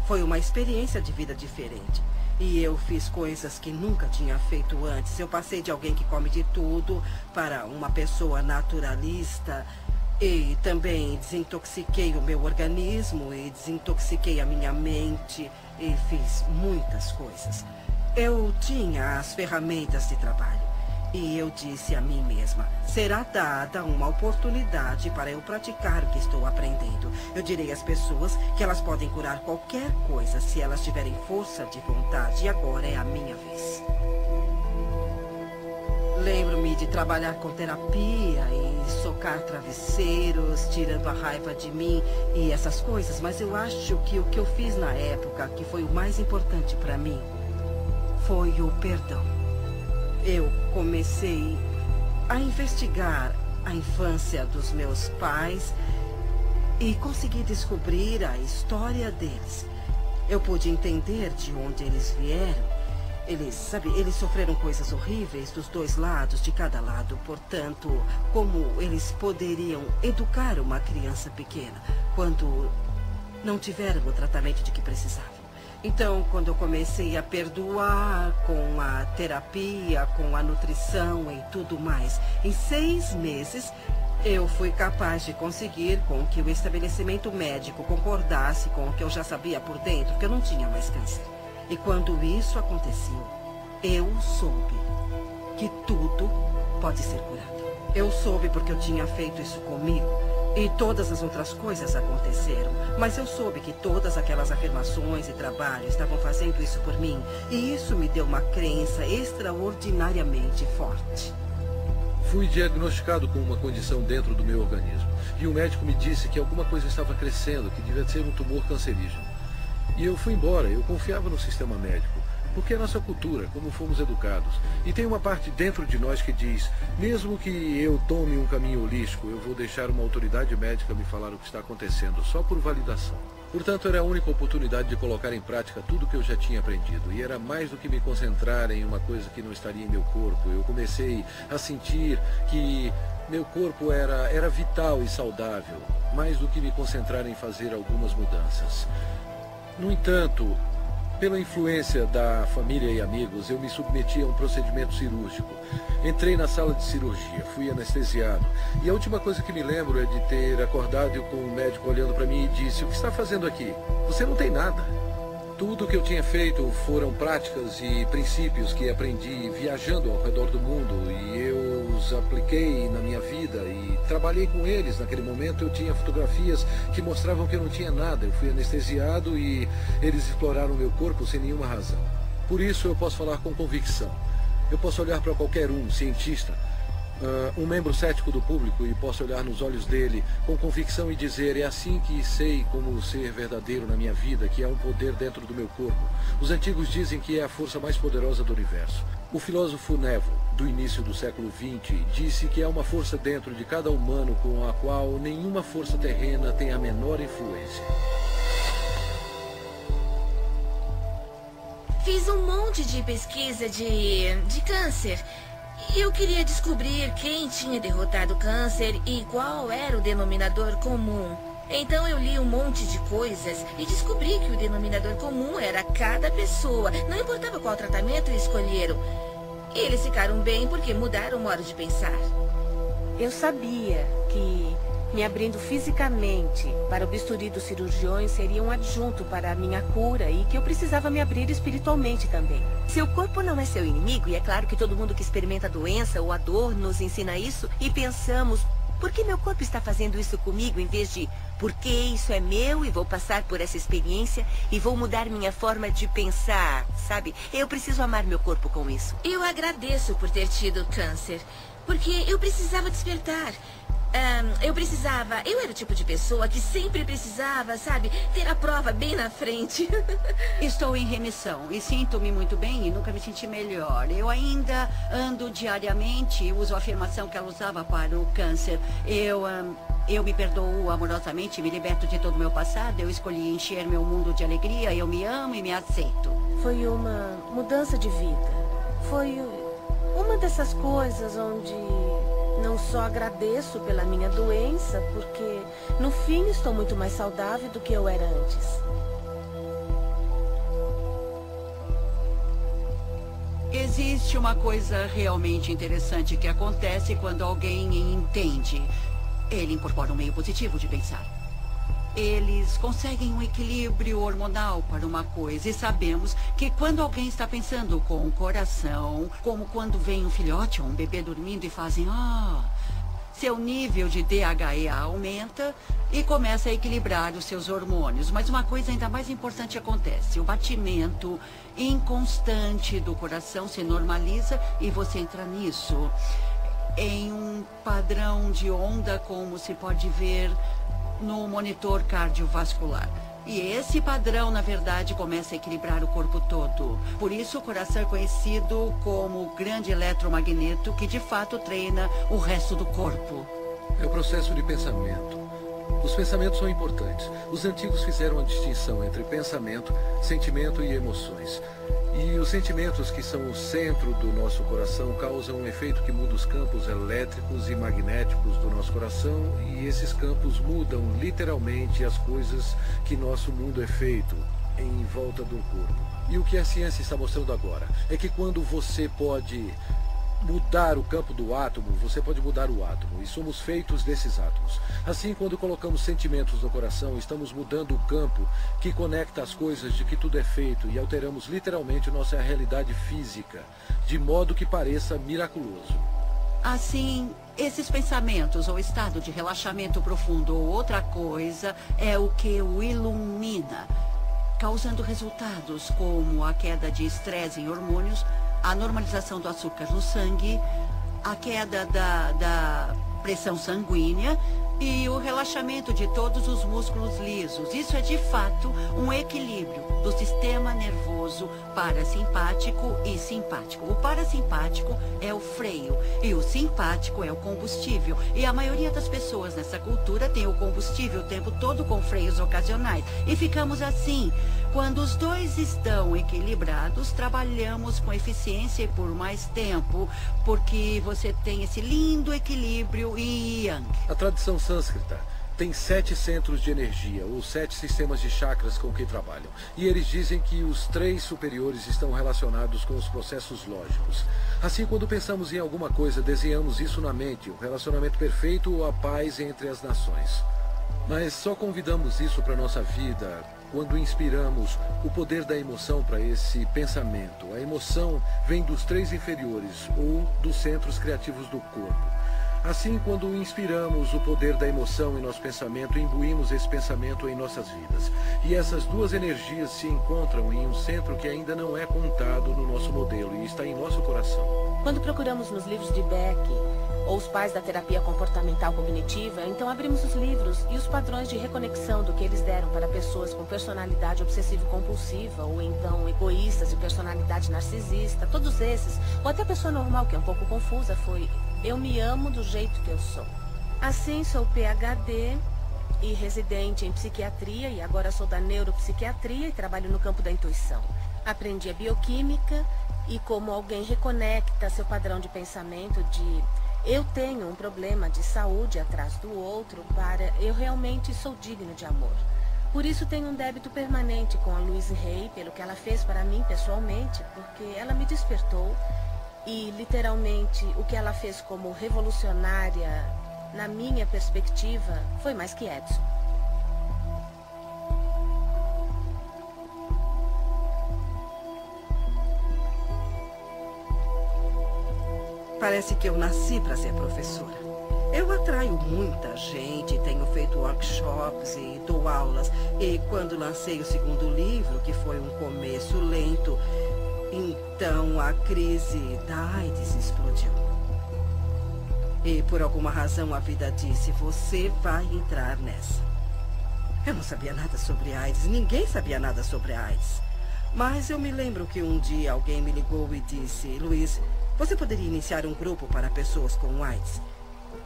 Foi uma experiência de vida diferente. E eu fiz coisas que nunca tinha feito antes. Eu passei de alguém que come de tudo para uma pessoa naturalista. E também desintoxiquei o meu organismo e desintoxiquei a minha mente. E fiz muitas coisas. Eu tinha as ferramentas de trabalho. E eu disse a mim mesma, será dada uma oportunidade para eu praticar o que estou aprendendo. Eu direi às pessoas que elas podem curar qualquer coisa se elas tiverem força de vontade. E agora é a minha vez. Lembro-me de trabalhar com terapia e socar travesseiros, tirando a raiva de mim e essas coisas. Mas eu acho que o que eu fiz na época, que foi o mais importante para mim, foi o perdão. Eu comecei a investigar a infância dos meus pais e consegui descobrir a história deles. Eu pude entender de onde eles vieram. Eles sofreram coisas horríveis dos dois lados, de cada lado. Portanto, como eles poderiam educar uma criança pequena quando não tiveram o tratamento de que precisavam? Então, quando eu comecei a perdoar com a terapia, com a nutrição e tudo mais, em 6 meses, eu fui capaz de conseguir com que o estabelecimento médico concordasse com o que eu já sabia por dentro, que eu não tinha mais câncer. E quando isso aconteceu, eu soube que tudo pode ser curado. Eu soube porque eu tinha feito isso comigo. E todas as outras coisas aconteceram. Mas eu soube que todas aquelas afirmações e trabalho estavam fazendo isso por mim. E isso me deu uma crença extraordinariamente forte. Fui diagnosticado com uma condição dentro do meu organismo. E o médico me disse que alguma coisa estava crescendo, que devia ser um tumor cancerígeno. E eu fui embora. Eu confiava no sistema médico. Porque é nossa cultura, como fomos educados. E tem uma parte dentro de nós que diz, mesmo que eu tome um caminho holístico, eu vou deixar uma autoridade médica me falar o que está acontecendo, só por validação. Portanto, era a única oportunidade de colocar em prática tudo o que eu já tinha aprendido. E era mais do que me concentrar em uma coisa que não estaria em meu corpo. Eu comecei a sentir que meu corpo era vital e saudável, mais do que me concentrar em fazer algumas mudanças. No entanto, pela influência da família e amigos, eu me submeti a um procedimento cirúrgico. Entrei na sala de cirurgia, fui anestesiado. E a última coisa que me lembro é de ter acordado com o médico olhando para mim e disse, o que está fazendo aqui? Você não tem nada. Tudo o que eu tinha feito foram práticas e princípios que aprendi viajando ao redor do mundo. E eu os apliquei na minha vida e trabalhei com eles. Naquele momento eu tinha fotografias que mostravam que eu não tinha nada. Eu fui anestesiado e eles exploraram o meu corpo sem nenhuma razão. Por isso eu posso falar com convicção. Eu posso olhar para qualquer cientista, Um membro cético do público, e posso olhar nos olhos dele com convicção e dizer: é assim que sei como ser verdadeiro na minha vida, que é um poder dentro do meu corpo. Os antigos dizem que é a força mais poderosa do universo. O filósofo Neville, do início do século XX, disse que há uma força dentro de cada humano com a qual nenhuma força terrena tem a menor influência. Fiz um monte de pesquisa de câncer. Eu queria descobrir quem tinha derrotado o câncer e qual era o denominador comum. Então eu li um monte de coisas e descobri que o denominador comum era cada pessoa. Não importava qual tratamento escolheram. Eles ficaram bem porque mudaram o modo de pensar. Eu sabia que me abrindo fisicamente para o bisturi dos cirurgiões seria um adjunto para a minha cura e que eu precisava me abrir espiritualmente também. Seu corpo não é seu inimigo e é claro que todo mundo que experimenta a doença ou a dor nos ensina isso e pensamos: por que meu corpo está fazendo isso comigo, em vez de porque isso é meu e vou passar por essa experiência e vou mudar minha forma de pensar, sabe? Eu preciso amar meu corpo com isso. Eu agradeço por ter tido câncer, porque eu precisava despertar. Eu era o tipo de pessoa que sempre precisava, sabe, ter a prova bem na frente. Estou em remissão e sinto-me muito bem e nunca me senti melhor. Eu ainda ando diariamente, uso a afirmação que ela usava para o câncer. Eu me perdoo amorosamente, me liberto de todo o meu passado. Eu escolhi encher meu mundo de alegria, eu me amo e me aceito. Foi uma mudança de vida. Foi uma dessas coisas onde não só agradeço pela minha doença, porque no fim estou muito mais saudável do que eu era antes. Existe uma coisa realmente interessante que acontece quando alguém entende. Ele incorpora um meio positivo de pensar. Eles conseguem um equilíbrio hormonal para uma coisa. E sabemos que quando alguém está pensando com o coração, como quando vem um filhote ou um bebê dormindo e fazem seu nível de DHEA aumenta e começa a equilibrar os seus hormônios. Mas uma coisa ainda mais importante acontece. O batimento inconstante do coração se normaliza e você entra nisso em um padrão de onda, como se pode ver no monitor cardiovascular. E esse padrão, na verdade, começa a equilibrar o corpo todo. Por isso, o coração é conhecido como o grande eletromagneto que, de fato, treina o resto do corpo. É o processo de pensamento. Os pensamentos são importantes. Os antigos fizeram a distinção entre pensamento, sentimento e emoções. E os sentimentos, que são o centro do nosso coração, causam um efeito que muda os campos elétricos e magnéticos do nosso coração, e esses campos mudam literalmente as coisas que nosso mundo é feito em volta do corpo. E o que a ciência está mostrando agora é que quando você pode mudar o campo do átomo, você pode mudar o átomo, e somos feitos desses átomos. Assim, quando colocamos sentimentos no coração, estamos mudando o campo que conecta as coisas de que tudo é feito e alteramos literalmente nossa realidade física, de modo que pareça miraculoso. Assim, esses pensamentos ou estado de relaxamento profundo ou outra coisa é o que o ilumina, causando resultados como a queda de estresse em hormônios, a normalização do açúcar no sangue, a queda da pressão sanguínea e o relaxamento de todos os músculos lisos. Isso é, de fato, um equilíbrio do sistema nervoso parasimpático e simpático. O parasimpático é o freio e o simpático é o combustível. E a maioria das pessoas nessa cultura tem o combustível o tempo todo com freios ocasionais. E ficamos assim. Quando os dois estão equilibrados, trabalhamos com eficiência e por mais tempo, porque você tem esse lindo equilíbrio yang. A tradição sânscrita tem 7 centros de energia, ou 7 sistemas de chakras com que trabalham. E eles dizem que os 3 superiores estão relacionados com os processos lógicos. Assim, quando pensamos em alguma coisa, desenhamos isso na mente, o relacionamento perfeito ou a paz entre as nações. Mas só convidamos isso para a nossa vida quando inspiramos o poder da emoção para esse pensamento. A emoção vem dos 3 inferiores, ou dos centros criativos do corpo. Assim, quando inspiramos o poder da emoção em nosso pensamento, imbuímos esse pensamento em nossas vidas. E essas duas energias se encontram em um centro que ainda não é contado no nosso modelo e está em nosso coração. Quando procuramos nos livros de Beck, ou os pais da terapia comportamental cognitiva, então abrimos os livros e os padrões de reconexão do que eles deram para pessoas com personalidade obsessivo-compulsiva, ou então egoístas de personalidade narcisista, todos esses, ou até pessoa normal, que é um pouco confusa, foi: eu me amo do jeito que eu sou. Assim, sou PhD e residente em psiquiatria, e agora sou da neuropsiquiatria e trabalho no campo da intuição. Aprendi a bioquímica e como alguém reconecta seu padrão de pensamento de eu tenho um problema de saúde atrás do outro para eu realmente sou digno de amor. Por isso tenho um débito permanente com a Louise Hay pelo que ela fez para mim pessoalmente, porque ela me despertou e literalmente o que ela fez como revolucionária, na minha perspectiva, foi mais que Edson. Parece que eu nasci para ser professora. Eu atraio muita gente, tenho feito workshops e dou aulas. E quando lancei o segundo livro, que foi um começo lento, então a crise da AIDS explodiu. E por alguma razão a vida disse: você vai entrar nessa. Eu não sabia nada sobre AIDS, ninguém sabia nada sobre AIDS. Mas eu me lembro que um dia alguém me ligou e disse: Luiz, você poderia iniciar um grupo para pessoas com AIDS?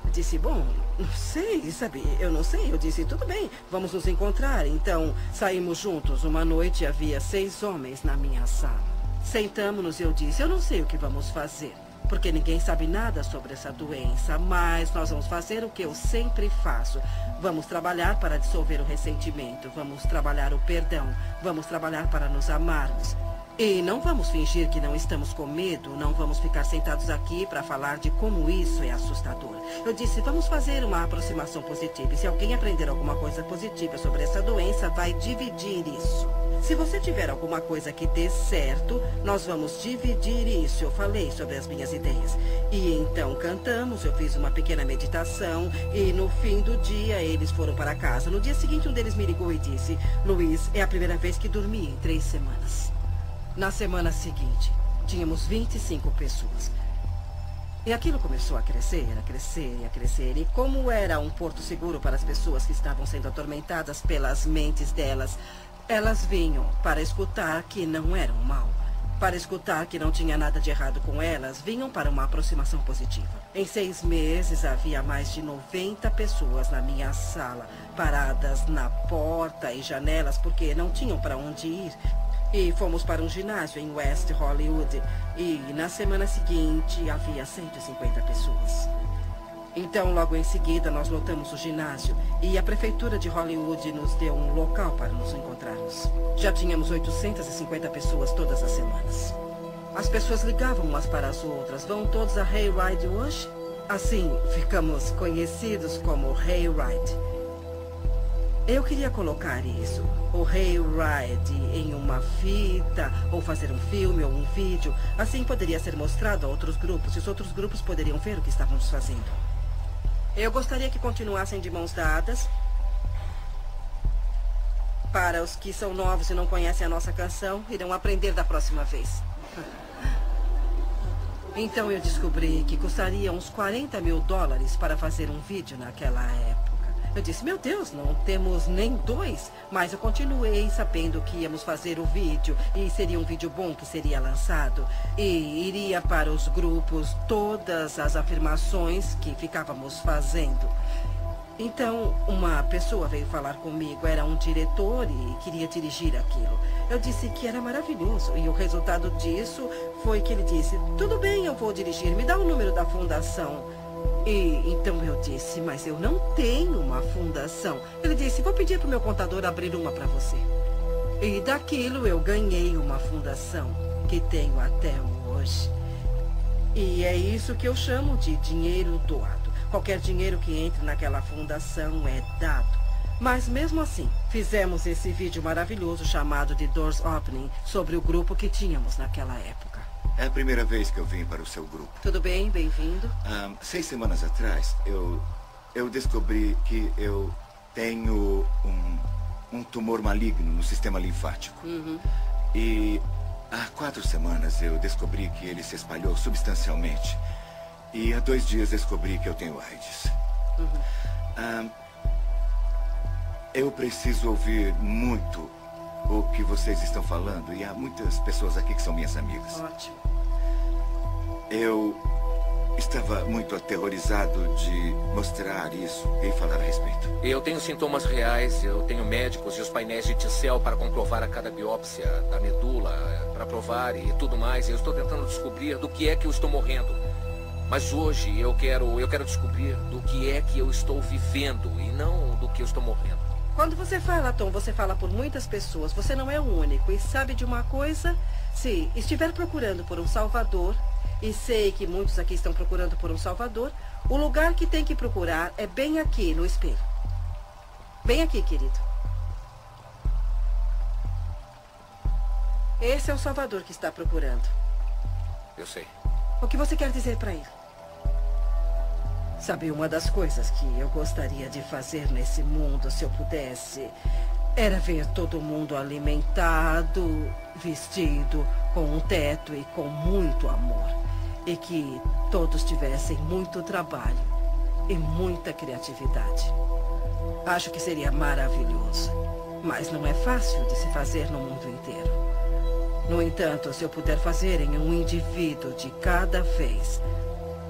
Eu disse: bom, não sei, sabe? Eu não sei. Eu disse: tudo bem, vamos nos encontrar. Então, saímos juntos. Uma noite havia 6 homens na minha sala. Sentamos-nos e eu disse: eu não sei o que vamos fazer, porque ninguém sabe nada sobre essa doença, mas nós vamos fazer o que eu sempre faço. Vamos trabalhar para dissolver o ressentimento, vamos trabalhar o perdão, vamos trabalhar para nos amarmos. E não vamos fingir que não estamos com medo, não vamos ficar sentados aqui para falar de como isso é assustador. Eu disse: vamos fazer uma aproximação positiva. E se alguém aprender alguma coisa positiva sobre essa doença, vai dividir isso. Se você tiver alguma coisa que dê certo, nós vamos dividir isso. Eu falei sobre as minhas ideias. E então cantamos, eu fiz uma pequena meditação e no fim do dia eles foram para casa. No dia seguinte um deles me ligou e disse: Luiz, é a primeira vez que dormi em 3 semanas. Na semana seguinte, tínhamos 25 pessoas. E aquilo começou a crescer, a crescer e a crescer. E como era um porto seguro para as pessoas que estavam sendo atormentadas pelas mentes delas, elas vinham para escutar que não eram mal, para escutar que não tinha nada de errado com elas, vinham para uma aproximação positiva. Em 6 meses, havia mais de 90 pessoas na minha sala, paradas na porta e janelas, porque não tinham para onde ir. E fomos para um ginásio em West Hollywood. E na semana seguinte havia 150 pessoas. Então, logo em seguida, nós lotamos o ginásio. E a prefeitura de Hollywood nos deu um local para nos encontrarmos. Já tínhamos 850 pessoas todas as semanas. As pessoas ligavam umas para as outras: vão todos a Hayride hoje? Assim, ficamos conhecidos como Hayride. Eu queria colocar isso, o Hayride, em uma fita, ou fazer um filme ou um vídeo. Assim poderia ser mostrado a outros grupos, e os outros grupos poderiam ver o que estávamos fazendo. Eu gostaria que continuassem de mãos dadas. Para os que são novos e não conhecem a nossa canção, irão aprender da próxima vez. Então eu descobri que custaria uns $40 mil para fazer um vídeo naquela época. Eu disse: meu Deus, não temos nem 2. Mas eu continuei sabendo que íamos fazer o vídeo e seria um vídeo bom que seria lançado. E iria para os grupos todas as afirmações que ficávamos fazendo. Então, uma pessoa veio falar comigo, era um diretor e queria dirigir aquilo. Eu disse que era maravilhoso e o resultado disso foi que ele disse: tudo bem, eu vou dirigir, me dá o número da fundação. E então eu disse: mas eu não tenho uma fundação. Ele disse: vou pedir para o meu contador abrir uma para você. E daquilo eu ganhei uma fundação que tenho até hoje. E é isso que eu chamo de dinheiro doado. Qualquer dinheiro que entre naquela fundação é dado. Mas mesmo assim, fizemos esse vídeo maravilhoso chamado de Doors Opening sobre o grupo que tínhamos naquela época. É a primeira vez que eu vim para o seu grupo. Tudo bem, bem-vindo. 6 semanas atrás, eu descobri que eu tenho um tumor maligno no sistema linfático. E há 4 semanas eu descobri que ele se espalhou substancialmente. E há 2 dias descobri que eu tenho AIDS. Eu preciso ouvir muito o que vocês estão falando. E há muitas pessoas aqui que são minhas amigas. Ótimo. Eu estava muito aterrorizado de mostrar isso e falar a respeito. Eu tenho sintomas reais, eu tenho médicos e os painéis de T-cell para comprovar a cada biópsia da medula, para provar e tudo mais. Eu estou tentando descobrir do que é que eu estou morrendo. Mas hoje eu quero descobrir do que é que eu estou vivendo e não do que eu estou morrendo. Quando você fala, Tom, você fala por muitas pessoas. Você não é o único. E sabe de uma coisa? Se estiver procurando por um salvador, e sei que muitos aqui estão procurando por um salvador, o lugar que tem que procurar é bem aqui, no espelho. Bem aqui, querido. Esse é o salvador que está procurando. Eu sei. O que você quer dizer para ele? Sabe, uma das coisas que eu gostaria de fazer nesse mundo, se eu pudesse, era ver todo mundo alimentado, vestido, com um teto e com muito amor. E que todos tivessem muito trabalho e muita criatividade. Acho que seria maravilhoso. Mas não é fácil de se fazer no mundo inteiro. No entanto, se eu puder fazer em um indivíduo de cada vez,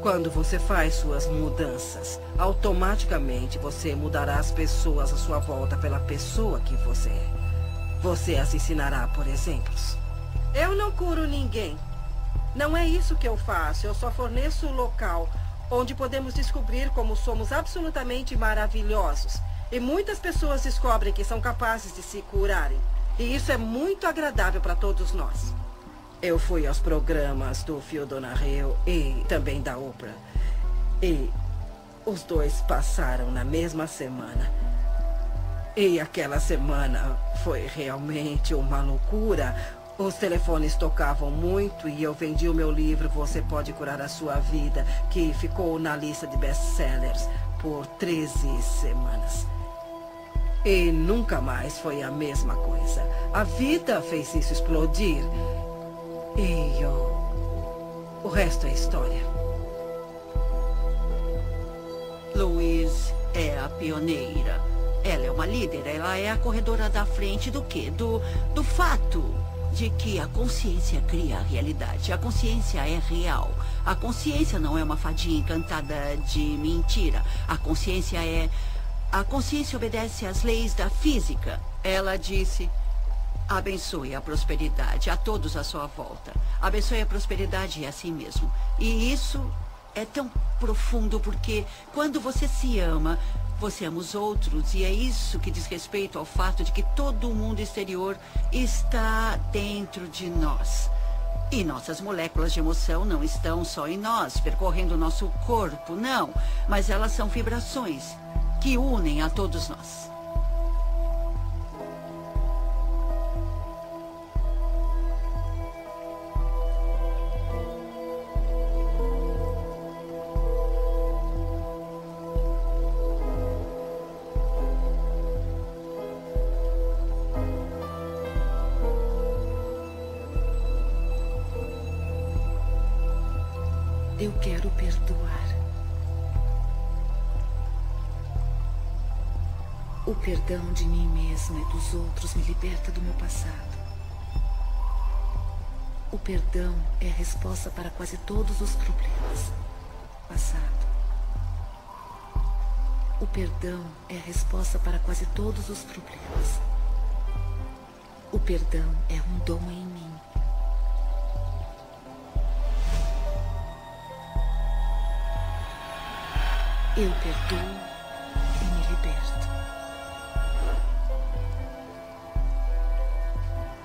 quando você faz suas mudanças, automaticamente você mudará as pessoas à sua volta pela pessoa que você é. Você as ensinará por exemplos. Eu não curo ninguém. Não é isso que eu faço. Eu só forneço o local onde podemos descobrir como somos absolutamente maravilhosos. E muitas pessoas descobrem que são capazes de se curarem. E isso é muito agradável para todos nós. Eu fui aos programas do Phil Donahue e também da Oprah. E os dois passaram na mesma semana. E aquela semana foi realmente uma loucura. Os telefones tocavam muito e eu vendi o meu livro Você Pode Curar a Sua Vida, que ficou na lista de best-sellers por 13 semanas. E nunca mais foi a mesma coisa. A vida fez isso explodir. E o resto é história. Louise é a pioneira. Ela é uma líder, ela é a corredora da frente do quê? Do fato de que a consciência cria a realidade. A consciência é real. A consciência não é uma fadinha encantada de mentira. A consciência obedece às leis da física. Ela disse: abençoe a prosperidade a todos à sua volta. Abençoe a prosperidade e a si mesmo. E isso é tão profundo porque quando você se ama, você ama os outros, e é isso que diz respeito ao fato de que todo o mundo exterior está dentro de nós. E nossas moléculas de emoção não estão só em nós, percorrendo o nosso corpo, não. Mas elas são vibrações que unem a todos nós. Eu quero perdoar. O perdão de mim mesma e dos outros me liberta do meu passado. O perdão é a resposta para quase todos os problemas. Passado. O perdão é a resposta para quase todos os problemas. O perdão é um dom em mim. Eu perdoo e me liberto.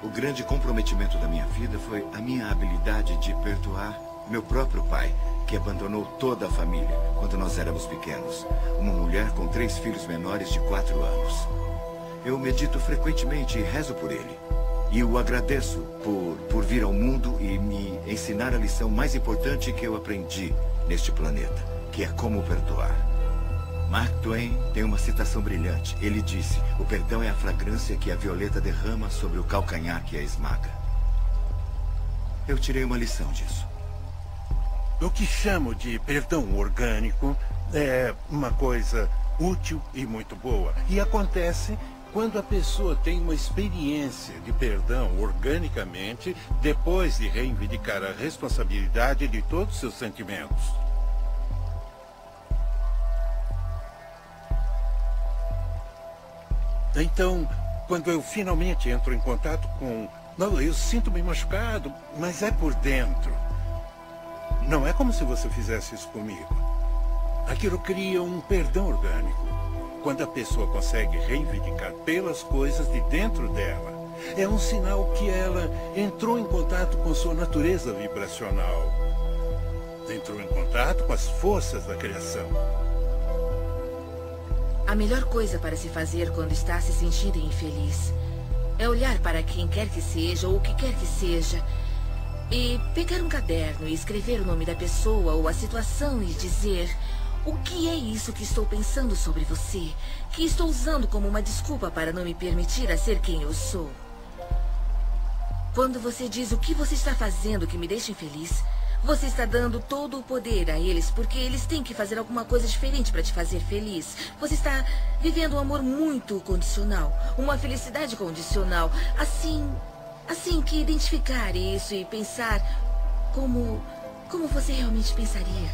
O grande comprometimento da minha vida foi a minha habilidade de perdoar meu próprio pai, que abandonou toda a família quando nós éramos pequenos. Uma mulher com 3 filhos menores de 4 anos. Eu medito frequentemente e rezo por ele. E o agradeço por vir ao mundo e me ensinar a lição mais importante que eu aprendi neste planeta, que é como perdoar. Mark Twain tem uma citação brilhante. Ele disse: o perdão é a fragrância que a violeta derrama sobre o calcanhar que a esmaga. Eu tirei uma lição disso. O que chamo de perdão orgânico é uma coisa útil e muito boa. E acontece quando a pessoa tem uma experiência de perdão organicamente, depois de reivindicar a responsabilidade de todos os seus sentimentos. Então, quando eu finalmente entro em contato com... Não, eu sinto-me machucado, mas é por dentro. Não é como se você fizesse isso comigo. Aquilo cria um perdão orgânico. Quando a pessoa consegue reivindicar pelas coisas de dentro dela, é um sinal que ela entrou em contato com sua natureza vibracional. Entrou em contato com as forças da criação. A melhor coisa para se fazer quando está se sentindo infeliz é olhar para quem quer que seja ou o que quer que seja e pegar um caderno e escrever o nome da pessoa ou a situação e dizer: o que é isso que estou pensando sobre você, que estou usando como uma desculpa para não me permitir a ser quem eu sou? Quando você diz o que você está fazendo que me deixa infeliz, você está dando todo o poder a eles, porque eles têm que fazer alguma coisa diferente para te fazer feliz. Você está vivendo um amor muito condicional, uma felicidade condicional. Assim que identificar isso e pensar como você realmente pensaria.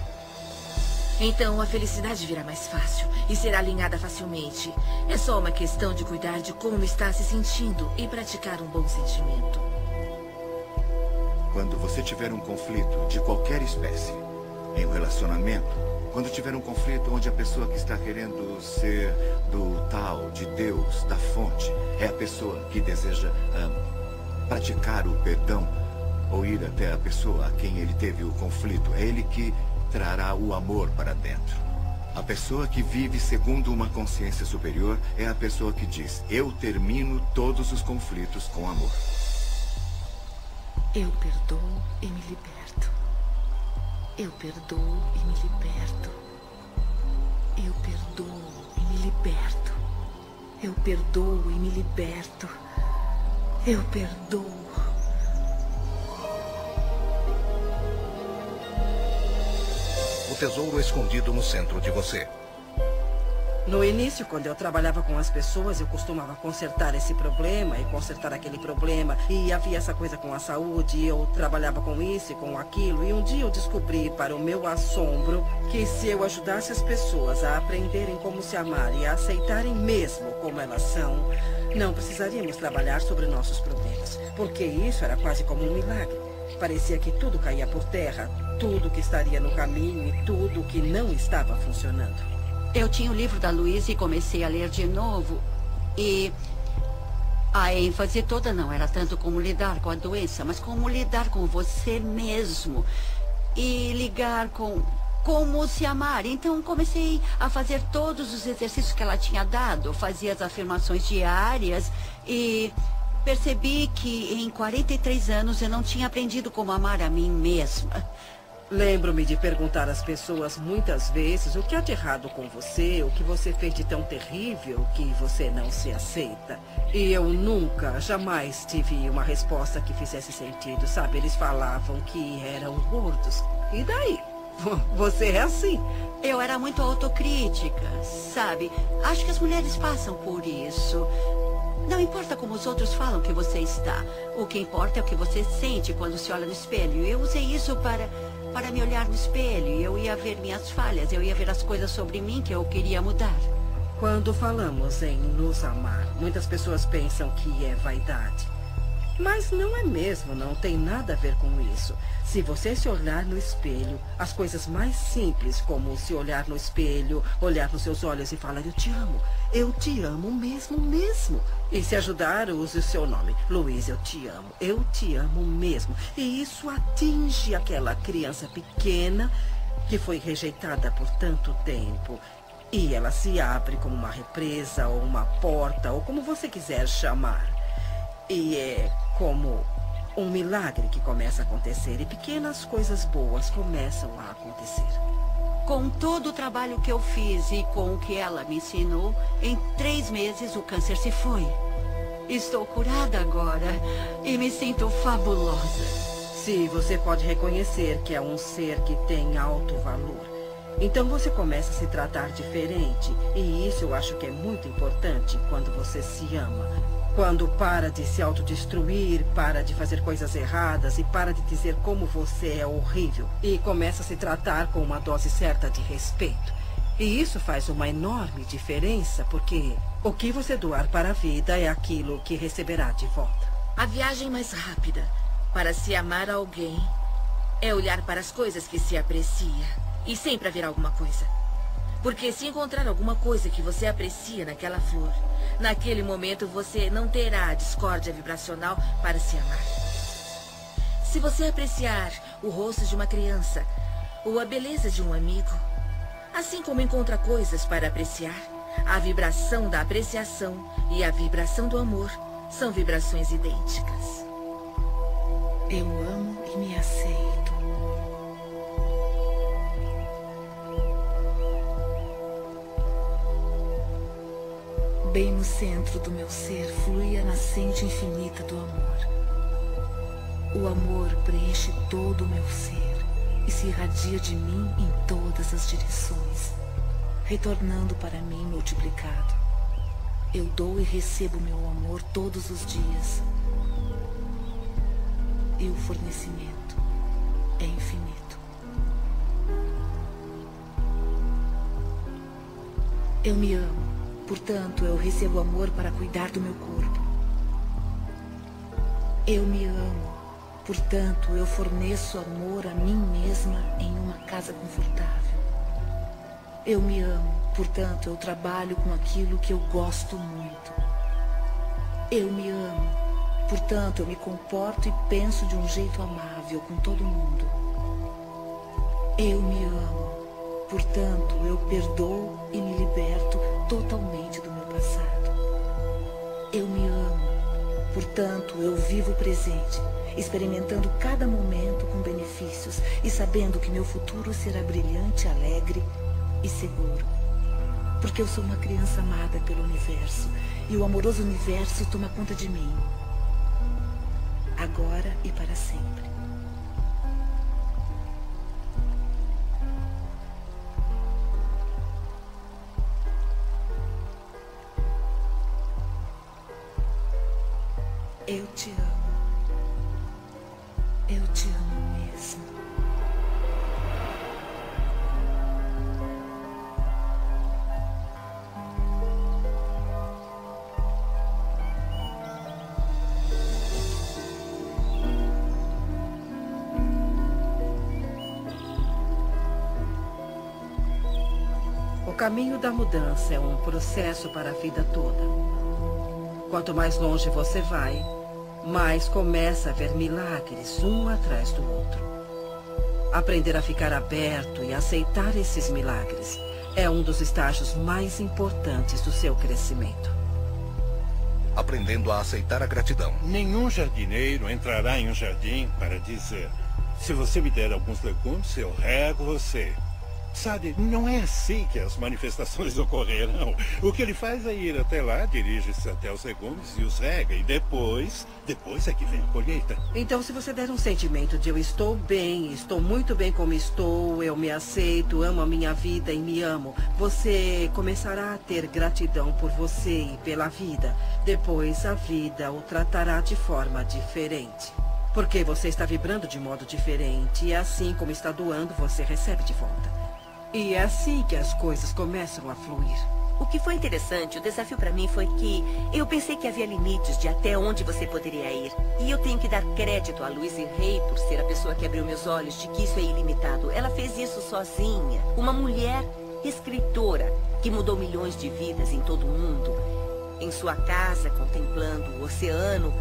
Então a felicidade virá mais fácil e será alinhada facilmente. É só uma questão de cuidar de como está se sentindo e praticar um bom sentimento. Quando você tiver um conflito de qualquer espécie, em um relacionamento, quando tiver um conflito onde a pessoa que está querendo ser do tal, de Deus, da fonte, é a pessoa que deseja praticar o perdão ou ir até a pessoa a quem ele teve o conflito, é ele que trará o amor para dentro. A pessoa que vive segundo uma consciência superior é a pessoa que diz: eu termino todos os conflitos com amor. Eu perdoo e me liberto. Eu perdoo e me liberto. Eu perdoo e me liberto. Eu perdoo e me liberto. Eu perdoo. O tesouro escondido no centro de você. No início, quando eu trabalhava com as pessoas, eu costumava consertar esse problema e consertar aquele problema. E havia essa coisa com a saúde, e eu trabalhava com isso e com aquilo. E um dia eu descobri, para o meu assombro, que se eu ajudasse as pessoas a aprenderem como se amar e a aceitarem mesmo como elas são, não precisaríamos trabalhar sobre nossos problemas. Porque isso era quase como um milagre. Parecia que tudo caía por terra, tudo que estaria no caminho e tudo que não estava funcionando. Eu tinha o livro da Louise e comecei a ler de novo. E a ênfase toda não era tanto como lidar com a doença, mas como lidar com você mesmo. E ligar com como se amar. Então comecei a fazer todos os exercícios que ela tinha dado. Fazia as afirmações diárias e percebi que em 43 anos eu não tinha aprendido como amar a mim mesma. Lembro-me de perguntar às pessoas muitas vezes o que há de errado com você, o que você fez de tão terrível que você não se aceita. E eu nunca, jamais tive uma resposta que fizesse sentido, sabe? Eles falavam que eram gordos. E daí? Você é assim. Eu era muito autocrítica, sabe? Acho que as mulheres passam por isso. Não importa como os outros falam que você está. O que importa é o que você sente quando se olha no espelho. Eu usei isso para me olhar no espelho. Eu ia ver minhas falhas. Eu ia ver as coisas sobre mim que eu queria mudar. Quando falamos em nos amar, muitas pessoas pensam que é vaidade. Mas não é mesmo, não tem nada a ver com isso. Se você se olhar no espelho, as coisas mais simples, como se olhar no espelho, olhar nos seus olhos e falar: eu te amo mesmo. E se ajudar, use o seu nome. Louise, eu te amo mesmo. E isso atinge aquela criança pequena que foi rejeitada por tanto tempo. E ela se abre como uma represa ou uma porta, ou como você quiser chamar. E é como um milagre que começa a acontecer e pequenas coisas boas começam a acontecer. Com todo o trabalho que eu fiz e com o que ela me ensinou, em 3 meses o câncer se foi. Estou curada agora e me sinto fabulosa. Se você pode reconhecer que é um ser que tem alto valor, então você começa a se tratar diferente. E isso eu acho que é muito importante quando você se ama. Quando para de se autodestruir, para de fazer coisas erradas e para de dizer como você é horrível. E começa a se tratar com uma dose certa de respeito. E isso faz uma enorme diferença, porque o que você doar para a vida é aquilo que receberá de volta. A viagem mais rápida para se amar alguém é olhar para as coisas que se aprecia. E sempre haverá alguma coisa. Porque se encontrar alguma coisa que você aprecia naquela flor, naquele momento você não terá a discórdia vibracional para se amar. Se você apreciar o rosto de uma criança ou a beleza de um amigo, assim como encontra coisas para apreciar, a vibração da apreciação e a vibração do amor são vibrações idênticas. Eu amo e me aceito. Bem no centro do meu ser flui a nascente infinita do amor. O amor preenche todo o meu ser e se irradia de mim em todas as direções, retornando para mim multiplicado. Eu dou e recebo meu amor todos os dias. E o fornecimento é infinito. Eu me amo. Portanto, eu recebo amor para cuidar do meu corpo. Eu me amo. Portanto, eu forneço amor a mim mesma em uma casa confortável. Eu me amo. Portanto, eu trabalho com aquilo que eu gosto muito. Eu me amo. Portanto, eu me comporto e penso de um jeito amável com todo mundo. Eu me amo. Portanto, eu perdoo e me liberto totalmente do meu passado. Eu me amo. Portanto, eu vivo o presente, experimentando cada momento com benefícios e sabendo que meu futuro será brilhante, alegre e seguro. Porque eu sou uma criança amada pelo universo e o amoroso universo toma conta de mim, agora e para sempre. Eu te amo. Eu te amo mesmo. O caminho da mudança é um processo para a vida toda. Quanto mais longe você vai, mais começa a ver milagres um atrás do outro. Aprender a ficar aberto e aceitar esses milagres é um dos estágios mais importantes do seu crescimento. Aprendendo a aceitar a gratidão. Nenhum jardineiro entrará em um jardim para dizer: se você me der alguns legumes, eu rego você. Sabe, não é assim que as manifestações ocorrerão. O que ele faz é ir até lá, dirige-se até os legumes e os rega. E depois é que vem a colheita. Então, se você der um sentimento de eu estou bem, estou muito bem como estou, eu me aceito, amo a minha vida e me amo, você começará a ter gratidão por você e pela vida. Depois, a vida o tratará de forma diferente. Porque você está vibrando de modo diferente e assim como está doando, você recebe de volta. E é assim que as coisas começam a fluir. O que foi interessante, o desafio para mim foi que eu pensei que havia limites de até onde você poderia ir. E eu tenho que dar crédito a Louise Hay por ser a pessoa que abriu meus olhos de que isso é ilimitado. Ela fez isso sozinha. Uma mulher escritora que mudou milhões de vidas em todo o mundo. Em sua casa, contemplando o oceano,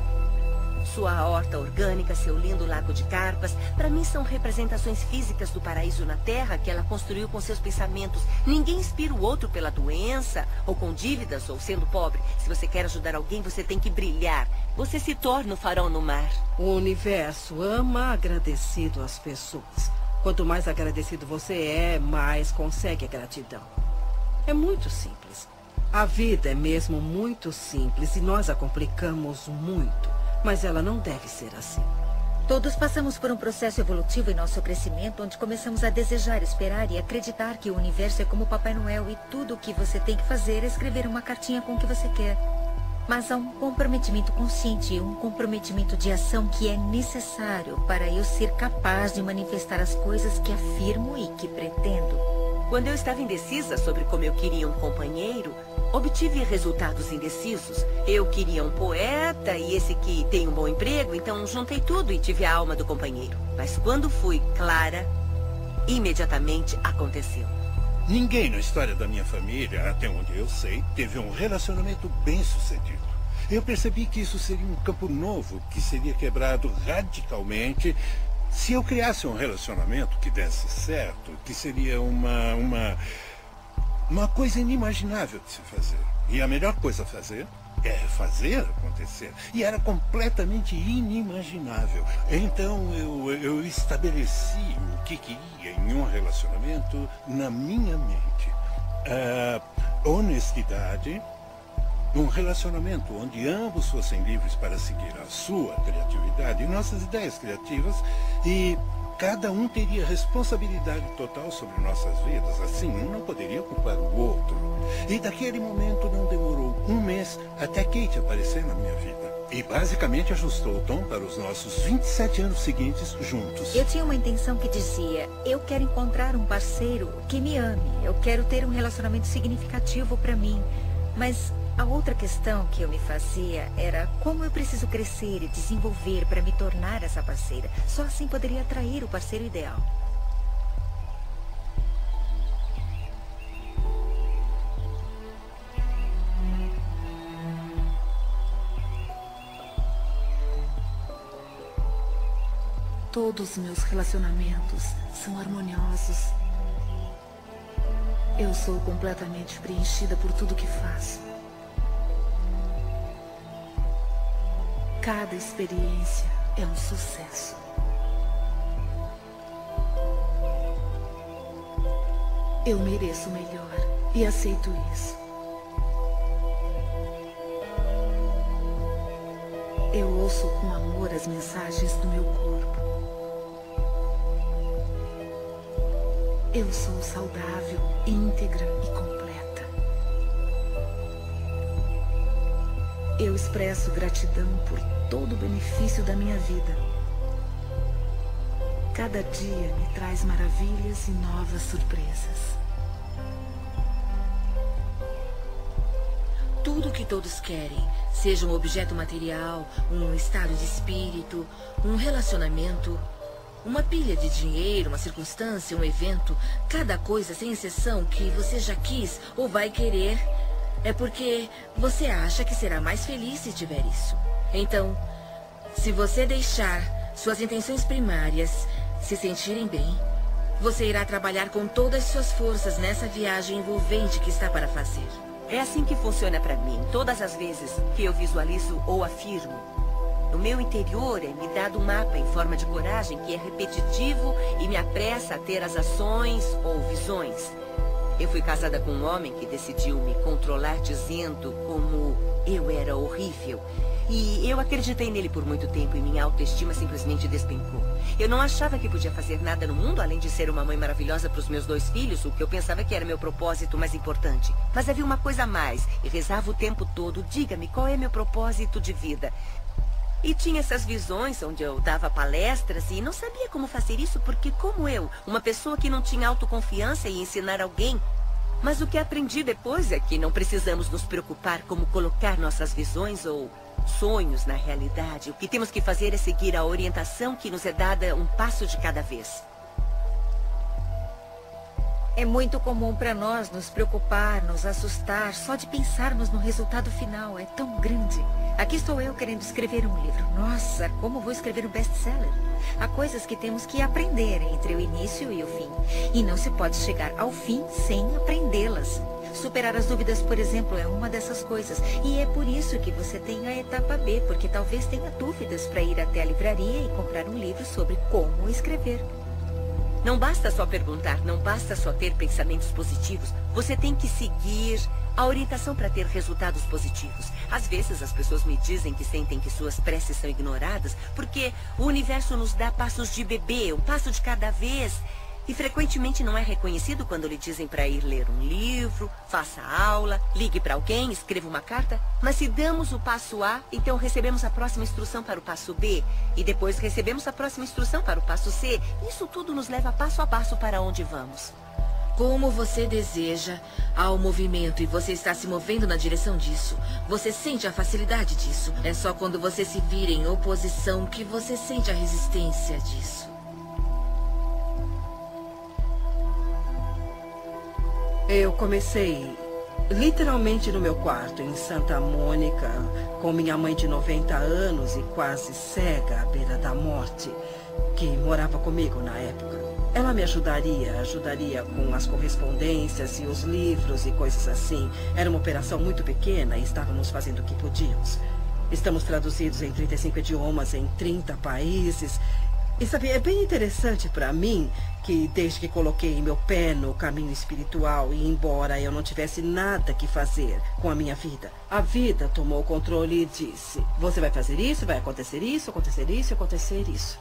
Sua horta orgânica, seu lindo lago de carpas, para mim são representações físicas do paraíso na Terra que ela construiu com seus pensamentos. Ninguém inspira o outro pela doença, ou com dívidas, ou sendo pobre. Se você quer ajudar alguém, você tem que brilhar. Você se torna o farol no mar. O universo ama agradecido às pessoas. Quanto mais agradecido você é, mais consegue a gratidão. É muito simples. A vida é mesmo muito simples e nós a complicamos muito. Mas ela não deve ser assim. Todos passamos por um processo evolutivo em nosso crescimento, onde começamos a desejar, esperar e acreditar que o universo é como Papai Noel e tudo o que você tem que fazer é escrever uma cartinha com o que você quer. Mas há um comprometimento consciente e um comprometimento de ação que é necessário para eu ser capaz de manifestar as coisas que afirmo e que pretendo. Quando eu estava indecisa sobre como eu queria um companheiro, obtive resultados indecisos. Eu queria um poeta e esse que tem um bom emprego, então juntei tudo e tive a alma do companheiro. Mas quando fui clara, imediatamente aconteceu. Ninguém na história da minha família, até onde eu sei, teve um relacionamento bem-sucedido. Eu percebi que isso seria um campo novo, que seria quebrado radicalmente se eu criasse um relacionamento que desse certo, que seria uma coisa inimaginável de se fazer. E a melhor coisa a fazer é fazer acontecer. E era completamente inimaginável. Então eu estabeleci o que queria em um relacionamento na minha mente. Honestidade, um relacionamento onde ambos fossem livres para seguir a sua criatividade e nossas ideias criativas, e cada um teria responsabilidade total sobre nossas vidas. Assim, um não poderia culpar o outro. E daquele momento não demorou um mês até Kate aparecer na minha vida. E basicamente ajustou o tom para os nossos 27 anos seguintes juntos. Eu tinha uma intenção que dizia: eu quero encontrar um parceiro que me ame. Eu quero ter um relacionamento significativo para mim. Mas a outra questão que eu me fazia era como eu preciso crescer e desenvolver para me tornar essa parceira. Só assim poderia atrair o parceiro ideal. Todos os meus relacionamentos são harmoniosos. Eu sou completamente preenchida por tudo que faço. Cada experiência é um sucesso. Eu mereço o melhor e aceito isso. Eu ouço com amor as mensagens do meu corpo. Eu sou saudável, íntegra e completa. Eu expresso gratidão por todo o benefício da minha vida. Cada dia me traz maravilhas e novas surpresas. Tudo que todos querem, seja um objeto material, um estado de espírito, um relacionamento, uma pilha de dinheiro, uma circunstância, um evento, cada coisa sem exceção que você já quis ou vai querer, é porque você acha que será mais feliz se tiver isso. Então, se você deixar suas intenções primárias se sentirem bem, você irá trabalhar com todas as suas forças nessa viagem envolvente que está para fazer. É assim que funciona para mim, todas as vezes que eu visualizo ou afirmo. No meu interior é-me dado um mapa em forma de coragem que é repetitivo e me apressa a ter as ações ou visões. Eu fui casada com um homem que decidiu me controlar dizendo como eu era horrível. E eu acreditei nele por muito tempo e minha autoestima simplesmente despencou. Eu não achava que podia fazer nada no mundo além de ser uma mãe maravilhosa para os meus 2 filhos, o que eu pensava que era meu propósito mais importante. Mas havia uma coisa a mais e rezava o tempo todo: diga-me, qual é meu propósito de vida? E tinha essas visões onde eu dava palestras e não sabia como fazer isso porque, como eu, uma pessoa que não tinha autoconfiança, ia ensinar alguém. Mas o que aprendi depois é que não precisamos nos preocupar como colocar nossas visões ou sonhos na realidade. O que temos que fazer é seguir a orientação que nos é dada um passo de cada vez. É muito comum para nós nos preocupar, nos assustar, só de pensarmos no resultado final. É tão grande. Aqui estou eu querendo escrever um livro. Nossa, como vou escrever um best-seller? Há coisas que temos que aprender entre o início e o fim. E não se pode chegar ao fim sem aprendê-las. Superar as dúvidas, por exemplo, é uma dessas coisas. E é por isso que você tem a etapa B, porque talvez tenha dúvidas para ir até a livraria e comprar um livro sobre como escrever. Não basta só perguntar, não basta só ter pensamentos positivos. Você tem que seguir a orientação para ter resultados positivos. Às vezes as pessoas me dizem que sentem que suas preces são ignoradas porque o universo nos dá passos de bebê, um passo de cada vez. E frequentemente não é reconhecido quando lhe dizem para ir ler um livro, faça aula, ligue para alguém, escreva uma carta. Mas se damos o passo A, então recebemos a próxima instrução para o passo B. E depois recebemos a próxima instrução para o passo C. Isso tudo nos leva passo a passo para onde vamos. Como você deseja, há um movimento e você está se movendo na direção disso. Você sente a facilidade disso. É só quando você se vira em oposição que você sente a resistência disso. Eu comecei literalmente no meu quarto, em Santa Mônica, com minha mãe de 90 anos e quase cega à beira da morte, que morava comigo na época. Ela me ajudaria com as correspondências e os livros e coisas assim. Era uma operação muito pequena e estávamos fazendo o que podíamos. Estamos traduzidos em 35 idiomas, em 30 países. E sabe, é bem interessante para mim que desde que coloquei meu pé no caminho espiritual e embora eu não tivesse nada que fazer com a minha vida, a vida tomou o controle e disse: você vai fazer isso, vai acontecer isso, acontecer isso, acontecer isso.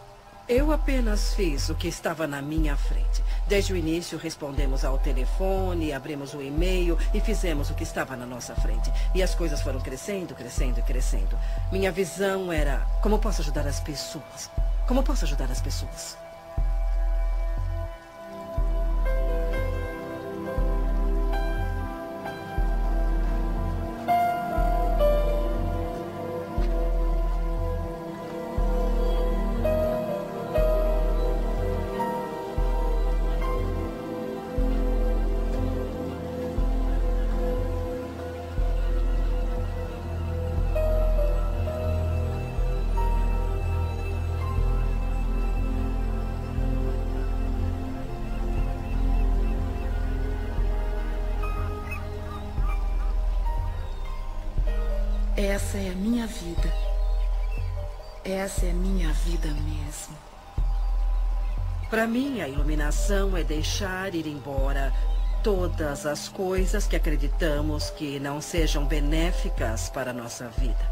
Eu apenas fiz o que estava na minha frente. Desde o início respondemos ao telefone, abrimos o e-mail e fizemos o que estava na nossa frente. E as coisas foram crescendo, crescendo e crescendo. Minha visão era: como posso ajudar as pessoas? Como posso ajudar as pessoas? Essa é a minha vida. Essa é a minha vida mesmo. Para mim, a iluminação é deixar ir embora todas as coisas que acreditamos que não sejam benéficas para a nossa vida,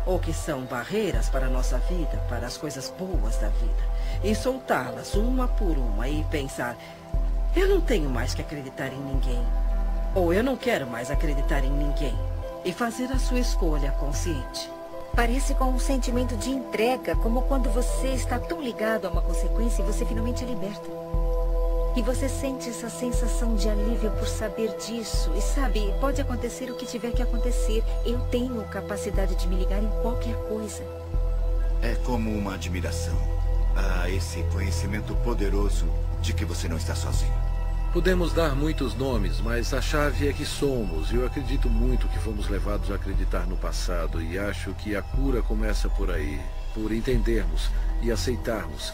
ou que são barreiras para a nossa vida, para as coisas boas da vida, e soltá-las uma por uma e pensar: eu não tenho mais que acreditar em ninguém, ou eu não quero mais acreditar em ninguém. E fazer a sua escolha consciente. Parece com um sentimento de entrega, como quando você está tão ligado a uma consequência e você finalmente é liberta. E você sente essa sensação de alívio por saber disso. E sabe, pode acontecer o que tiver que acontecer. Eu tenho capacidade de me ligar em qualquer coisa. É como uma admiração a esse conhecimento poderoso de que você não está sozinho. Podemos dar muitos nomes, mas a chave é que somos. Eu acredito muito que fomos levados a acreditar no passado e acho que a cura começa por aí, por entendermos e aceitarmos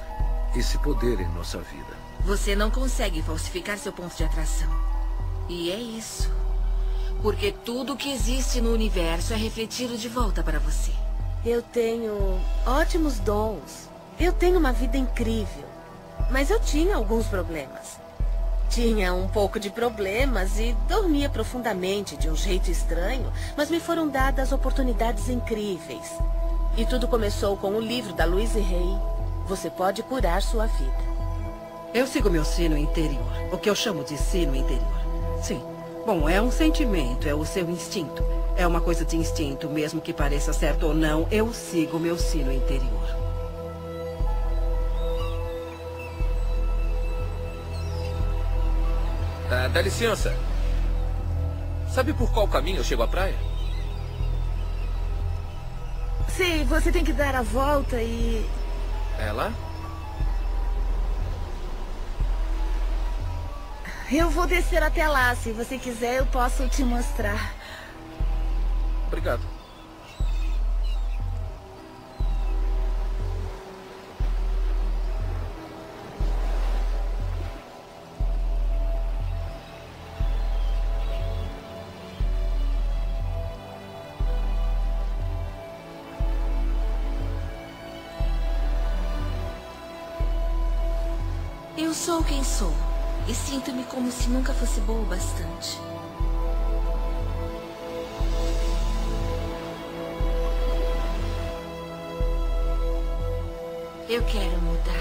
esse poder em nossa vida. Você não consegue falsificar seu ponto de atração. E é isso. Porque tudo que existe no universo é refletido de volta para você. Eu tenho ótimos dons. Eu tenho uma vida incrível. Mas eu tinha alguns problemas. Tinha um pouco de problemas e dormia profundamente de um jeito estranho, mas me foram dadas oportunidades incríveis. E tudo começou com o livro da Louise Hay, Você Pode Curar Sua Vida. Eu sigo meu sino interior, o que eu chamo de sino interior. Sim. Bom, é um sentimento, é o seu instinto. É uma coisa de instinto, mesmo que pareça certo ou não, eu sigo meu sino interior. Dá licença. Sabe por qual caminho eu chego à praia? Sim, você tem que dar a volta e... É lá? Eu vou descer até lá. Se você quiser, eu posso te mostrar. Obrigado. Eu sou quem sou. E sinto-me como se nunca fosse boa o bastante. Eu quero mudar.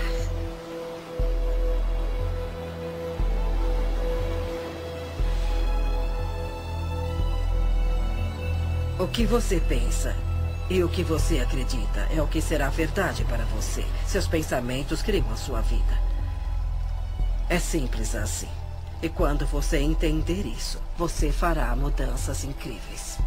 O que você pensa e o que você acredita é o que será verdade para você. Seus pensamentos criam a sua vida. É simples assim. E quando você entender isso, você fará mudanças incríveis.